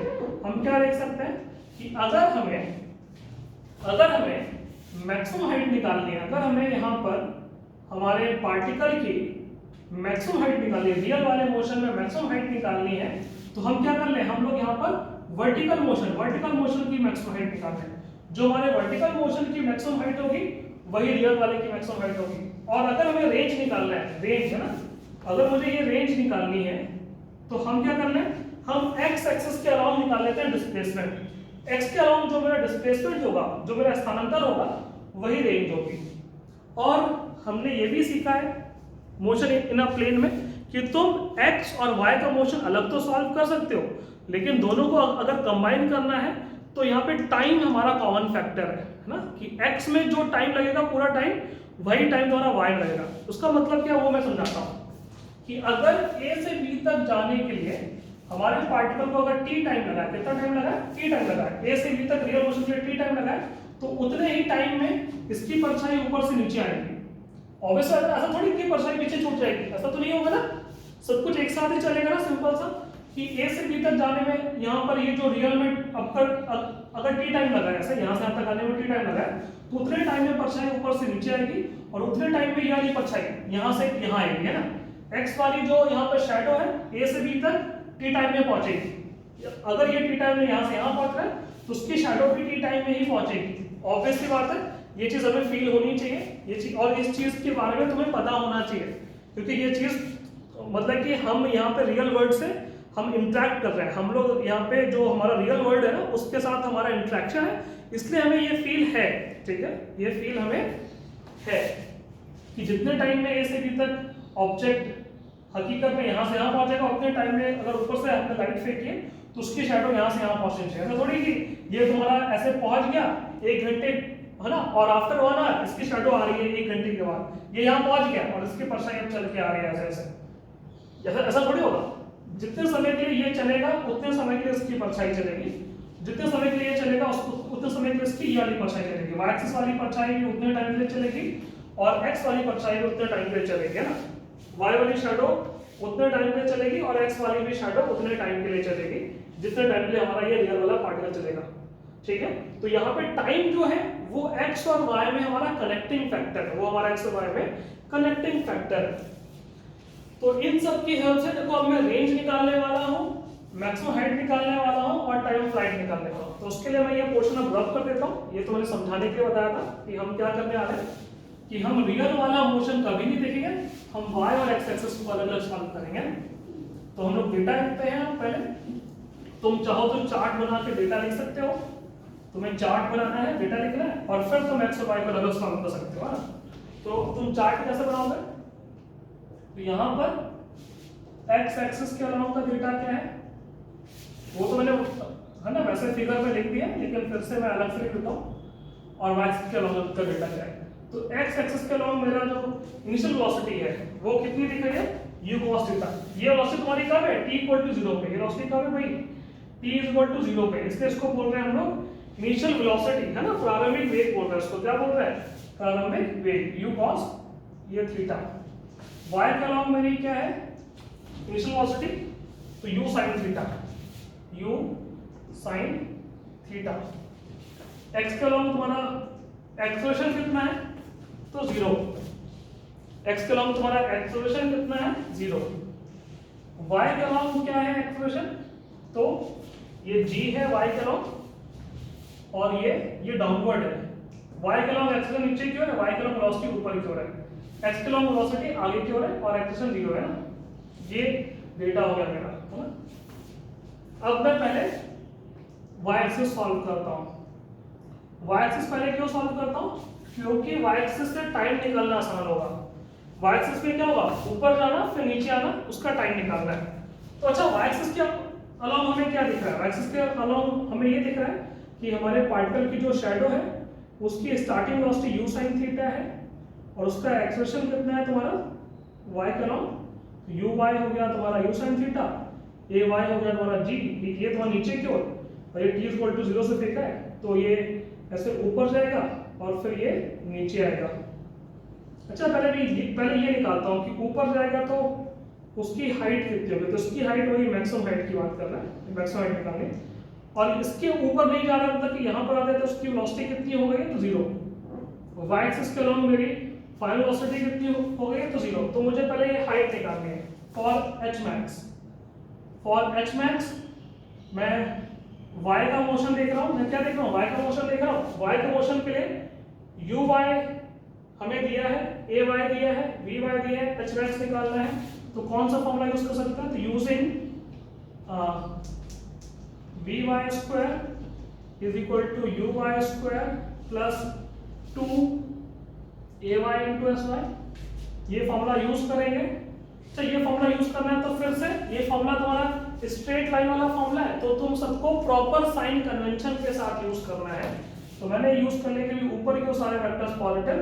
Speaker 1: हम क्या देख सकते हैं कि अगर हमें मैक्सिमम हाइट निकालनी है, अगर हमें यहाँ पर हमारे पार्टिकल की मैक्सिमम हाइट निकालनी है, रियल वाले मोशन में मैक्सिमम हाइट निकालनी है, तो हम क्या कर ले, हम लोग यहाँ पर वर्टिकल मोशन की मैक्सिमम हाइट निकालते हैं। जो हमारे वर्टिकल मोशन की मैक्सिमम हाइट होगी वही रियल वाले की मैक्सिमम हाइट होगी। और अगर हमें रेंज निकालना है, रेंज है ना, अगर मुझे ये रेंज निकालनी है तो हम क्या कर लें, हम x एक्सिस के अलाउंग निकाल लेते हैं डिस्प्लेसमेंट। x के अलाउंग जो मेरा डिस्प्लेसमेंट होगा, जो मेरा स्थानांतर होगा, वही रेंज होगी। और हमने ये भी सीखा है मोशन इन अ प्लेन में कि तुम x और y का मोशन अलग तो सॉल्व कर सकते हो, लेकिन दोनों को अगर कंबाइन करना है तो यहाँ पे टाइम हमारा कॉमन फैक्टर है ना, कि x में जो टाइम लगेगा पूरा टाइम, वही टाइम तुम्हारा y में लगेगा। उसका मतलब क्या, वो मैं समझाता हूँ कि अगर a से b तक जाने के लिए हमारे पार्टिकल को अगर t टाइम लगा है, कितना टाइम लगा है, t टाइम लगा है, a से b तक रियल मोशन के लिए t टाइम लगा है, तो उतने ही टाइम में इसकी परछाई ऊपर से नीचे आएगी। ऑब्वियसली ऐसा थोड़ी कि परछाई पीछे छूट जाएगी, ऐसा तो नहीं होगा ना, सब कुछ एक साथ ही चलेगा ना, सिंपल सा कि a से b तक जाने में यहाँ पर ये जो रियल में अगर t टाइम लगा है, ऐसे यहाँ से यहाँ तक आने में t टाइम लगा है, तो उतने टाइम में परछाई ऊपर से नीचे आएगी, और उतने टाइम में ये वाली परछाई यहाँ से यहाँ आएगी, है ना। x वाली जो यहाँ पर शैडो है a से b तक t टाइम में पहुंचेगी। अगर ये t टाइम में यहाँ से यहाँ पहुंच रहा है तो उसकी शैडो भी t टाइम में ही पहुंचेगी। ऑब्वियसली बात है, ये चीज हमें फील होनी चाहिए, ये चीज, और इस चीज के बारे में तुम्हें पता होना चाहिए, क्योंकि ये चीज मतलब कि हम यहाँ पे रियल वर्ल्ड से हम इंटरेक्ट कर रहे हैं, हम लोग यहाँ पे जो हमारा रियल वर्ल्ड है ना उसके साथ हमारा इंटरेक्शन है, इसलिए हमें ये फील है, ठीक है, ये फील हमें है कि जितने टाइम में a से b तक ऑब्जेक्ट हकीकत में यहाँ से यहाँ पहुंचेगा, उतने टाइम में अगर ऊपर से हमने लाइट फेंकी तो उसकी शैडो यहाँ से यहाँ पहुंचनी चाहिए। ऐसा थोड़ी कि ये तुम्हारा ऐसे पहुंच गया 1 घंटे, है ना, और आफ्टर 1 आवर इसकी शैडो आ रही है 1 घंटे के बाद, ये यहाँ पहुंच गया और इसकी परछाई अब चल के आ रही है ऐसे, ऐसा थोड़ी होगा। जितने समय के लिए ये चलेगा उतने समय के लिए इसकी परछाई चलेगी, जितने समय के लिए ये चलेगा उतने समय के लिए इसकी ये वाली परछाई चलेगी, y एक्सिस वाली परछाई भी उतने टाइम के लिए चलेगी और x वाली परछाई भी उतने टाइम के लिए चलेगी, है ना। y वाली शैडो उतने टाइम के लिए चलेगी और x वाली भी शैडो उतने टाइम के लिए चलेगी जितने टाइम के लिए हमारा ये रियल वाला पार्टिकल चलेगा, ठीक है। तो यहाँ पे टाइम जो है वो x और y में हमारा कनेक्टिंग फैक्टर है, वो हमारा x और y में कनेक्टिंग फैक्टर है। तो इन सब की हेल्प से देखो अब मैं रेंज निकालने वाला हूँ, मैक्सिमम हाइट निकालने वाला हूँ और टाइम ऑफ फ्लाइट निकालने वाला हूँ। तो उसके लिए मैं ये पोर्शन अब रब कर देता हूँ। ये तो मैंने समझाने के लिए बताया था कि हम क्या करने वाले हैं कि हम रियल वाला मोशन कभी नहीं देखेंगे, हम y और x एक्सिस को अलग अलग सॉल्व करेंगे। तो हम लोग डेटा लिखते हैं पहले, तुम चाहो तो चार्ट बना के डेटा लिख सकते हो, तुम्हें चार्ट बनाना है, डेटा लिखना है और फिर तुम x और y को अलग अलग सॉल्व कर सकते हो ना। तो तुम चार्ट कैसे बनाओगे, तो यहाँ पर x एक्सिस के अलावा का डेटा क्या है वो तो मैंने, है ना, वैसे फिगर में लिख दिया, लेकिन फिर से मैं अलग से लिख देता हूँ, और y एक्सिस के अलावा का डेटा क्या है। तो x एक्सिस के अलॉन्ग मेरा जो इनिशियल वेलोसिटी है वो कितनी दिख रही है, u cos थीटा। ये वेलोसिटी तुम्हारी कब है, t इक्वल टू 0 पे। ये वेलोसिटी कब है भाई, t इक्वल टू 0 पे। इसलिए इसको बोल रहे हैं हम लोग इनिशियल वेलोसिटी, है ना, प्रारंभिक वेग बोल रहे हैं इसको। क्या बोल रहे हैं, प्रारंभिक वेग, u cos ये थीटा। y के अलॉन्ग मेरी क्या है इनिशियल वेलोसिटी, तो u sin theta, u sin theta. x के अलॉन्ग तुम्हारा एक्सेलरेशन कितना है, तो 0। x के अलॉन्ग तुम्हारा एक्सेलरेशन कितना है, 0। y के अलॉन्ग क्या है एक्सेलरेशन, तो ये g है y के अलॉन्ग, और ये डाउनवर्ड है। y के अलॉन्ग एक्सेलरेशन नीचे की ओर है, y के अलॉन्ग वेलोसिटी ऊपर की ओर है, x के अलॉन्ग वेलोसिटी आगे की ओर है और एक्सेलरेशन 0 है ना। ये डेटा हो गया मेरा, है ना। अब मैं पहले y एक्सिस सॉल्व करता हूँ। y एक्सिस पहले क्यों सॉल्व करता हूँ, क्योंकि y एक्सिस से टाइम निकालना आसान होगा। y एक्सिस में क्या होगा, ऊपर जाना फिर नीचे आना, उसका टाइम निकालना है। तो अच्छा, y एक्सिस के अलॉन्ग हमें क्या दिख रहा है, y एक्सिस के अलॉन्ग हमें ये दिख रहा है कि हमारे पार्टिकल की जो शैडो है उसकी starting velocity u sin theta है, और उसका एक्सेलरेशन कितना है तुम्हारा y के अलॉन्ग, u y हो गया तुम्हारा u sin theta, a y हो गया तुम्हारा g, ये तुम्हारा नीचे की ओर, और ये t इक्वल टू 0 से फेंका है तो ये ऐसे ऊपर जाएगा और फिर ये नीचे आएगा। अच्छा, पहले ये निकालता हूँ कि ऊपर जाएगा तो उसकी हाइट कितनी होगी, तो उसकी हाइट वही मैक्सिमम हाइट की बात कर रहा है, मैक्सिमम हाइट निकालनी। और इसके ऊपर नहीं जा रहा मतलब कि यहाँ पर आ जाए तो उसकी वेलोसिटी कितनी हो गई, तो 0। y एक्सिस के अलॉन्ग मेरी फाइनल वेलोसिटी कितनी हो गई, तो 0। तो मुझे पहले ये हाइट निकालनी है for h max। For h max मैं y का मोशन देख रहा हूँ, मैं क्या देख रहा हूँ, y का मोशन देख रहा हूँ। y के मोशन के लिए u y हमें दिया है, a y दिया है, v y दिया है, h max निकालना है। तो कौन सा फॉर्मूला यूज कर सकते हैं, तो using v y square is equal to u y square plus 2 a y into s y, ये फॉर्मूला यूज करेंगे। तो ये फॉर्मूला यूज करना है तो फिर से ये फॉर्मूला तुम्हारा स्ट्रेट लाइन वाला फॉर्मूला है, तो तुम सबको प्रॉपर साइन कन्वेंशन के साथ यूज करना है। तो मैंने यूज करने के लिए ऊपर के सारे वेक्टर्स पॉजिटिव,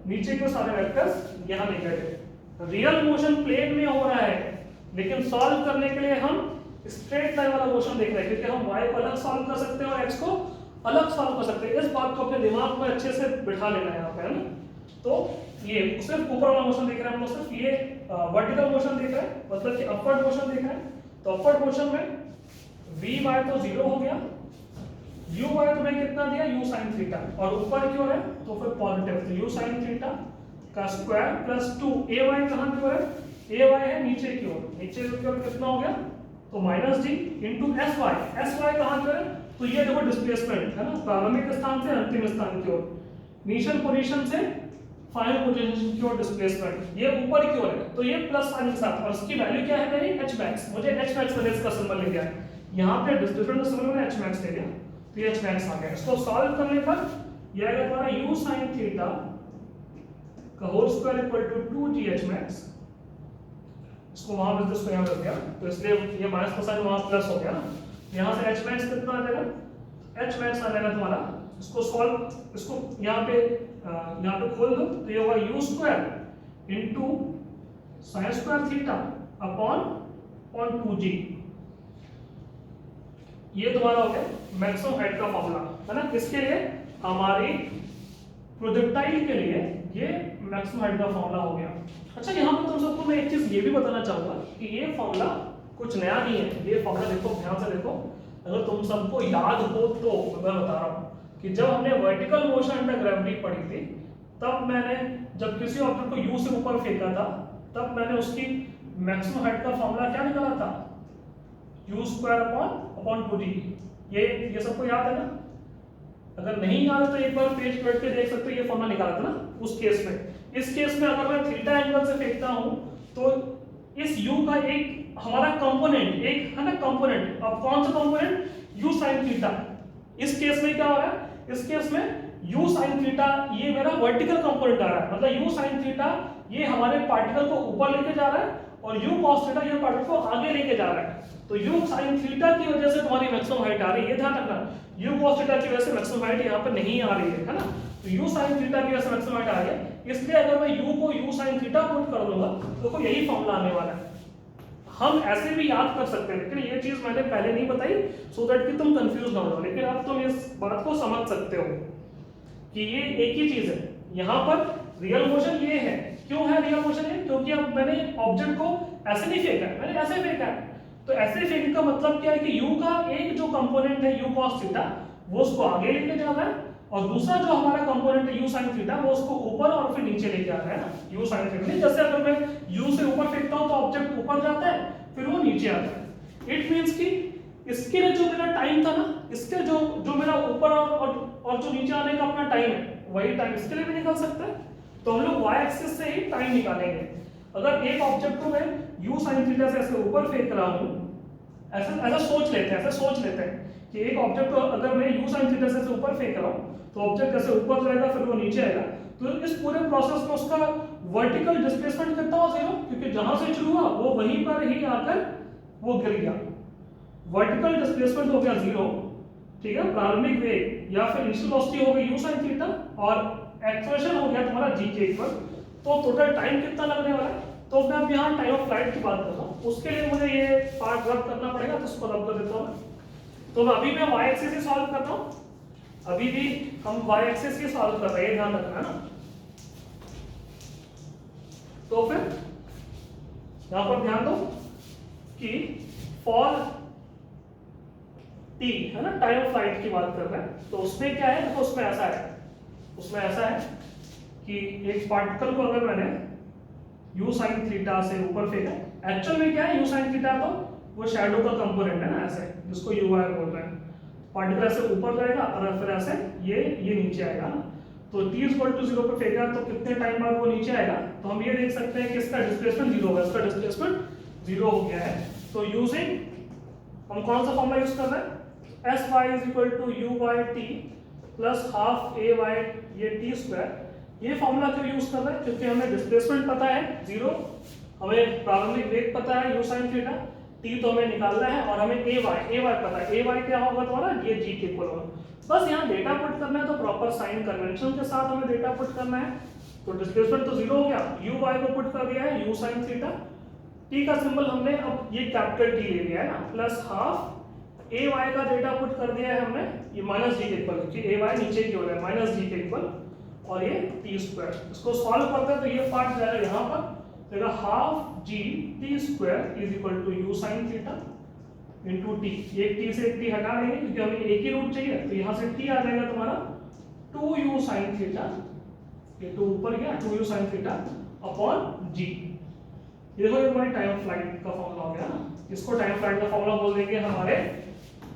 Speaker 1: नीचे के सारे वेक्टर्स यहाँ नेगेटिव। रियल मोशन प्लेन में हो रहा है, लेकिन सॉल्व करने के लिए हम स्ट्रेट लाइन वाला मोशन देख रहे हैं, क्योंकि हम y को अलग सॉल्व कर सकते हैं और x को अलग सॉल्व कर सकते हैं। इस बात को अपने दिमाग में अच्छे से बिठा लेना है यहाँ पे, है ना। तो ये सिर्फ ऊपर वाला मोशन देख रहे हैं हम लोग, सिर्फ ये वर्टिकल मोशन देख रहे हैं, मतलब कि अपवर्ड मोशन देख रहे हैं। तो अपवर्ड मोशन में v y तो 0 हो गया, u y तुम्हें कितना दिया, u sin थीटा, और ऊपर की ओर है तो फिर पॉजिटिव, तो u sin थीटा का स्क्वायर प्लस 2 a y कहां की ओर है, a y है नीचे की ओर, नीचे की ओर कितना हो गया, तो minus g into s y. S y कहां की ओर है, तो ये देखो डिस्प्लेसमेंट है ना, प्रारंभिक स्थान से अंतिम स्थान की ओर, इनिशियल पोजीशन से फाइनल पोजीशन की ओर डिस्प्लेसमेंट, ये ऊपर की ओर है, तो ये प्लस साइन के साथ, और इसकी वैल्यू क्या है मेरी h max। मुझे h max मैंने इसका सिंबल ले लिया, यहाँ पे डिस्प्लेसमेंट का सिंबल मैंने h max ले लिया, तो ये h max आ गया। इसको सॉल्व करने पर ये आएगा तुम्हारा u sin थीटा का whole square equal to 2g h max। इसको वहां पे इसको यहाँ रख दिया, तो इसलिए ये माइनस का साइन वहां प्लस हो गया ना। यहाँ से h max कितना आ जाएगा, h max आ जाएगा तुम्हारा, इसको सॉल्व, इसको यहाँ पे खोल दो, तो ये होगा u square into sin square theta upon 2g। ये तुम्हारा हो गया मैक्सिमम हाइट का फॉर्मूला, है ना। किसके लिए, हमारी प्रोजेक्टाइल के लिए ये मैक्सिमम हाइट का फॉर्मूला हो गया। अच्छा, यहाँ पे तुम सबको मैं एक चीज ये भी बताना चाहूंगा कि ये फॉर्मूला कुछ नया नहीं है। ये फॉर्मूला देखो, ध्यान से देखो, अगर तुम सबको याद हो तो मैं बता रहा हूँ कि जब हमने वर्टिकल मोशन अंडर ग्रेविटी पढ़ी थी, तब मैंने जब किसी ऑब्जेक्ट को u से ऊपर फेंका था, तब मैंने उसकी मैक्सिमम हाइट का फॉर्मूला क्या निकाला था, u स्क्वायर अपॉन 2g। ये सबको याद है ना। अगर नहीं याद है तो एक बार पेज पलट के देख सकते हो, ये फॉर्मूला निकाला था ना उस केस में। इस केस में अगर मैं थीटा एंगल से फेंकता हूं तो इस u का एक हमारा कंपोनेंट, एक है ना कंपोनेंट, अब कौन सा कंपोनेंट, u sin थीटा। इस केस में क्या हो रहा है, इस केस में u sin थीटा ये मेरा वर्टिकल कंपोनेंट आ रहा है, मतलब u sin थीटा ये हमारे पार्टिकल को ऊपर लेके जा रहा है और u cos थीटा ये पार्टिकल को आगे लेके जा रहा है। तो u sin थीटा की वजह से तुम्हारी मैक्सिमम हाइट आ रही है, ध्यान रखना u cos थीटा की वजह से मैक्सिमम हाइट यहाँ पर नहीं आ रही है ना। तो u sin थीटा की वजह से मैक्सिमम हाइट आ रही है, इसलिए अगर मैं u को u sin थीटा पुट कर दूंगा तो कोई यही फॉर्मूला आने वाला है। हम ऐसे भी याद कर सकते हैं, लेकिन ये चीज मैंने पहले नहीं बताई सो दैट कि तुम कंफ्यूज ना हो, लेकिन अब तुम इस बात को समझ सकते हो कि ये एक ही चीज है। यहाँ पर रियल मोशन ये है, क्यों है रियल मोशन है? क्योंकि अब मैंने ऑब्जेक्ट को ऐसे नहीं फेंका है, मैंने ऐसे फेंका है। तो ऐसे फेंकने का मतलब क्या है कि u का एक जो कंपोनेंट है u cos थीटा वो उसको आगे लेके जा रहा है, और दूसरा जो हमारा कंपोनेंट है u sin थीटा वो उसको ऊपर और फिर नीचे लेके आ रहा है ना। u sin थीटा जैसे अगर मैं u से ऊपर फेंकता हूं तो ऑब्जेक्ट ऊपर जाता है फिर वो नीचे आता है। इट मींस कि इसके लिए जो मेरा टाइम था ना, इसके जो मेरा ऊपर और जो नीचे आने का अपना टाइम है वही टाइम इसके लिए भी निकल सकता है। तो हम लोग y एक्सिस से ही टाइम निकालेंगे। अगर एक ऑब्जेक्ट को मैं u sin थीटा से ऐसे ऊपर फेंक रहा हूं, ऐसा सोच लेते हैं कि एक ऑब्जेक्ट को अगर मैं u sin थीटा से ऊपर फेंक रहा हूं तो ऑब्जेक्ट ऐसे ऊपर जाएगा फिर वो नीचे आएगा। तो इस पूरे प्रोसेस में उसका वर्टिकल डिस्प्लेसमेंट कितना हो, 0, क्योंकि जहां से शुरू हुआ वो वहीं पर ही आकर वो गिर गया। वर्टिकल डिस्प्लेसमेंट हो गया 0, ठीक है, प्रारंभिक वेग या फिर इनिशियल वेलोसिटी हो गई u sin थीटा, और एक्सेलरेशन हो गया तुम्हारा g के इक्वल। तो टोटल टाइम कितना लगने वाला है? तो मैं अब यहाँ टाइम ऑफ फ्लाइट की बात कर रहा हूँ, उसके लिए मुझे ये पार्ट रब करना पड़ेगा, तो उसको रब कर देता हूँ। तो अभी मैं y एक्सिस ही सॉल्व कर रहा हूँ, अभी भी हम y एक्सिस ही सॉल्व कर रहे हैं, ध्यान रखना है ना। तो फिर यहाँ पर ध्यान दो कि फॉर t है ना, टाइम ऑफ फ्लाइट की बात कर रहे हैं, तो उसमें क्या है? तो उसमें ऐसा है कि एक पार्टिकल को अगर मैंने u sin थीटा से ऊपर फेंका, एक्चुअल में क्या है u sin थीटा, तो वो शैडो का कंपोनेंट है ना, ऐसे जिसको u y बोल रहे हैं। पार्टिकल ऐसे ऊपर जाएगा और फिर ऐसे ये नीचे आएगा ना। तो t 0 पे फेंका तो कितने टाइम बाद वो नीचे आएगा? तो हम ये देख सकते हैं कि इसका डिस्प्लेसमेंट 0 होगा, इसका डिस्प्लेसमेंट 0 हो गया है। तो यूजिंग हम कौन सा फॉर्मूला यूज कर रहे हैं? sy = u by t plus half a by ये t स्क्वायर। ये फॉर्मूला क्यों यूज कर रहे हैं? क्योंकि हमें डिस्प्लेसमेंट पता है 0, हमें प्रारंभिक वेग पता है u sin थीटा, t तो हमें निकालना है, और हमें ay पता है। ay क्या होगा तुम्हारा? ये g के इक्वल होगा। बस यहाँ डेटा पुट करना है, तो प्रॉपर साइन कन्वेंशन के साथ हमें डेटा पुट करना है। तो डिस्प्लेसमेंट तो 0 हो गया, u y को पुट कर दिया है u sin थीटा, t का सिंबल हमने अब ये कैपिटल T ले लिया है ना, प्लस हाफ a y का डेटा पुट कर दिया है हमने, ये माइनस g के इक्वल, क्योंकि a y नीचे की हो रहा है, माइनस g के इक्वल, और ये t स्क्वायर। इसको सॉल्व करते हैं तो ये पार्ट जाएगा यहाँ पर, देगा half g t square is equal to u sin theta into t। एक t से एक t हटा देंगे क्योंकि हमें एक ही रूट चाहिए, तो यहाँ से t आ जाएगा तुम्हारा 2u sin थीटा, ये 2 ऊपर गया, 2u sin theta upon g। ये देखो ये हमारी टाइम ऑफ फ्लाइट का फॉर्मूला हो गया ना। इसको टाइम फ्लाइट का फॉर्मूला बोल देंगे हमारे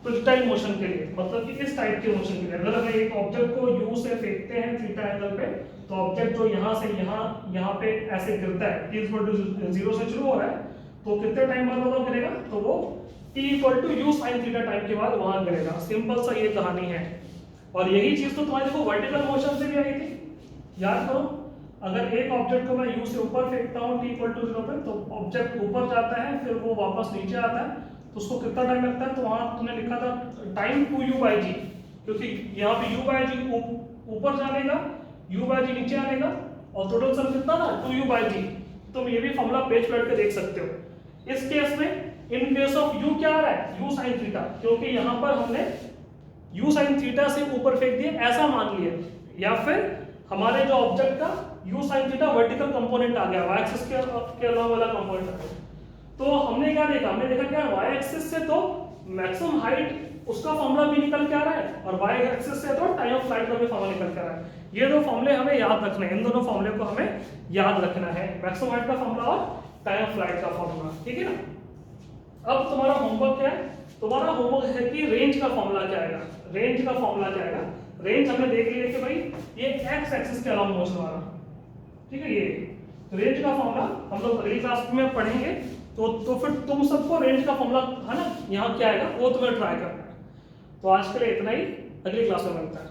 Speaker 1: प्रोजेक्टाइल मोशन के लिए, मतलब कि इस टाइप के मोशन के लिए। अगर हम एक ऑब्जेक्ट को u से फेंकते हैं थीटा एंगल पे, तो ऑब्जेक्ट जो यहाँ से यहाँ पे ऐसे गिरता है, t 0 से शुरू हो रहा है, तो कितने टाइम बाद वो गिरेगा? तो वो t = u sin theta time के बाद वहां गिरेगा। सिंपल सा ये कहानी है। और यही चीज तो तुम्हारे देखो वर्टिकल मोशन से भी आई थी, याद करो। अगर एक ऑब्जेक्ट को मैं u से ऊपर फेंकता हूँ t = 0 पे, तो ऑब्जेक्ट ऊपर जाता है फिर वो वापस नीचे आता है, तो उसको कितना टाइम लगता है? तो वहां तुमने लिखा था टाइम 2u/g, क्योंकि यहाँ पे u/g ऊपर जाने का, u/g नीचे आने का, और टोटल सम कितना था? 2u/g। तुम ये भी फॉर्मूला पेज पे देख सकते हो। इस केस में इन केस ऑफ u क्या आ रहा है? u sin थीटा, क्योंकि यहाँ पर हमने u sin थीटा से ऊपर फेंक दिया ऐसा मान लिया, या फिर हमारे जो ऑब्जेक्ट का u sin theta vertical component आ गया, y एक्सिस के अलावा वाला कंपोनेंट आ गया। तो हमने क्या देखा? हमने देखा क्या y एक्सिस से तो मैक्सिमम हाइट उसका फॉर्मूला भी निकल के आ रहा है, और y एक्सिस से तो टाइम ऑफ फ्लाइट का भी फॉर्मूला निकल के आ रहा है। ये दो फॉर्मूले हमें याद रखने हैं, इन दोनों फॉर्मूले को हमें याद रखना है, मैक्सिमम हाइट का फॉर्मूला और टाइम ऑफ फ्लाइट का फॉर्मूला, ठीक है ना। अब तुम्हारा होमवर्क क्या है? तुम्हारा होमवर्क है कि रेंज का फॉर्मूला क्या आएगा। रेंज का फॉर्मूला क्या आएगा? रेंज हमने देख लिया कि भाई ये x एक्सिस के अलावा मोशन वाला, ठीक है। ये रेंज का फॉर्मूला हम लोग अगली क्लास में पढ़ेंगे, तो फिर तुम सबको रेंज का फॉर्मूला है ना यहाँ क्या आएगा वो तुम्हें ट्राई करना है। तो आज के लिए इतना ही, अगली क्लास में मिलता है।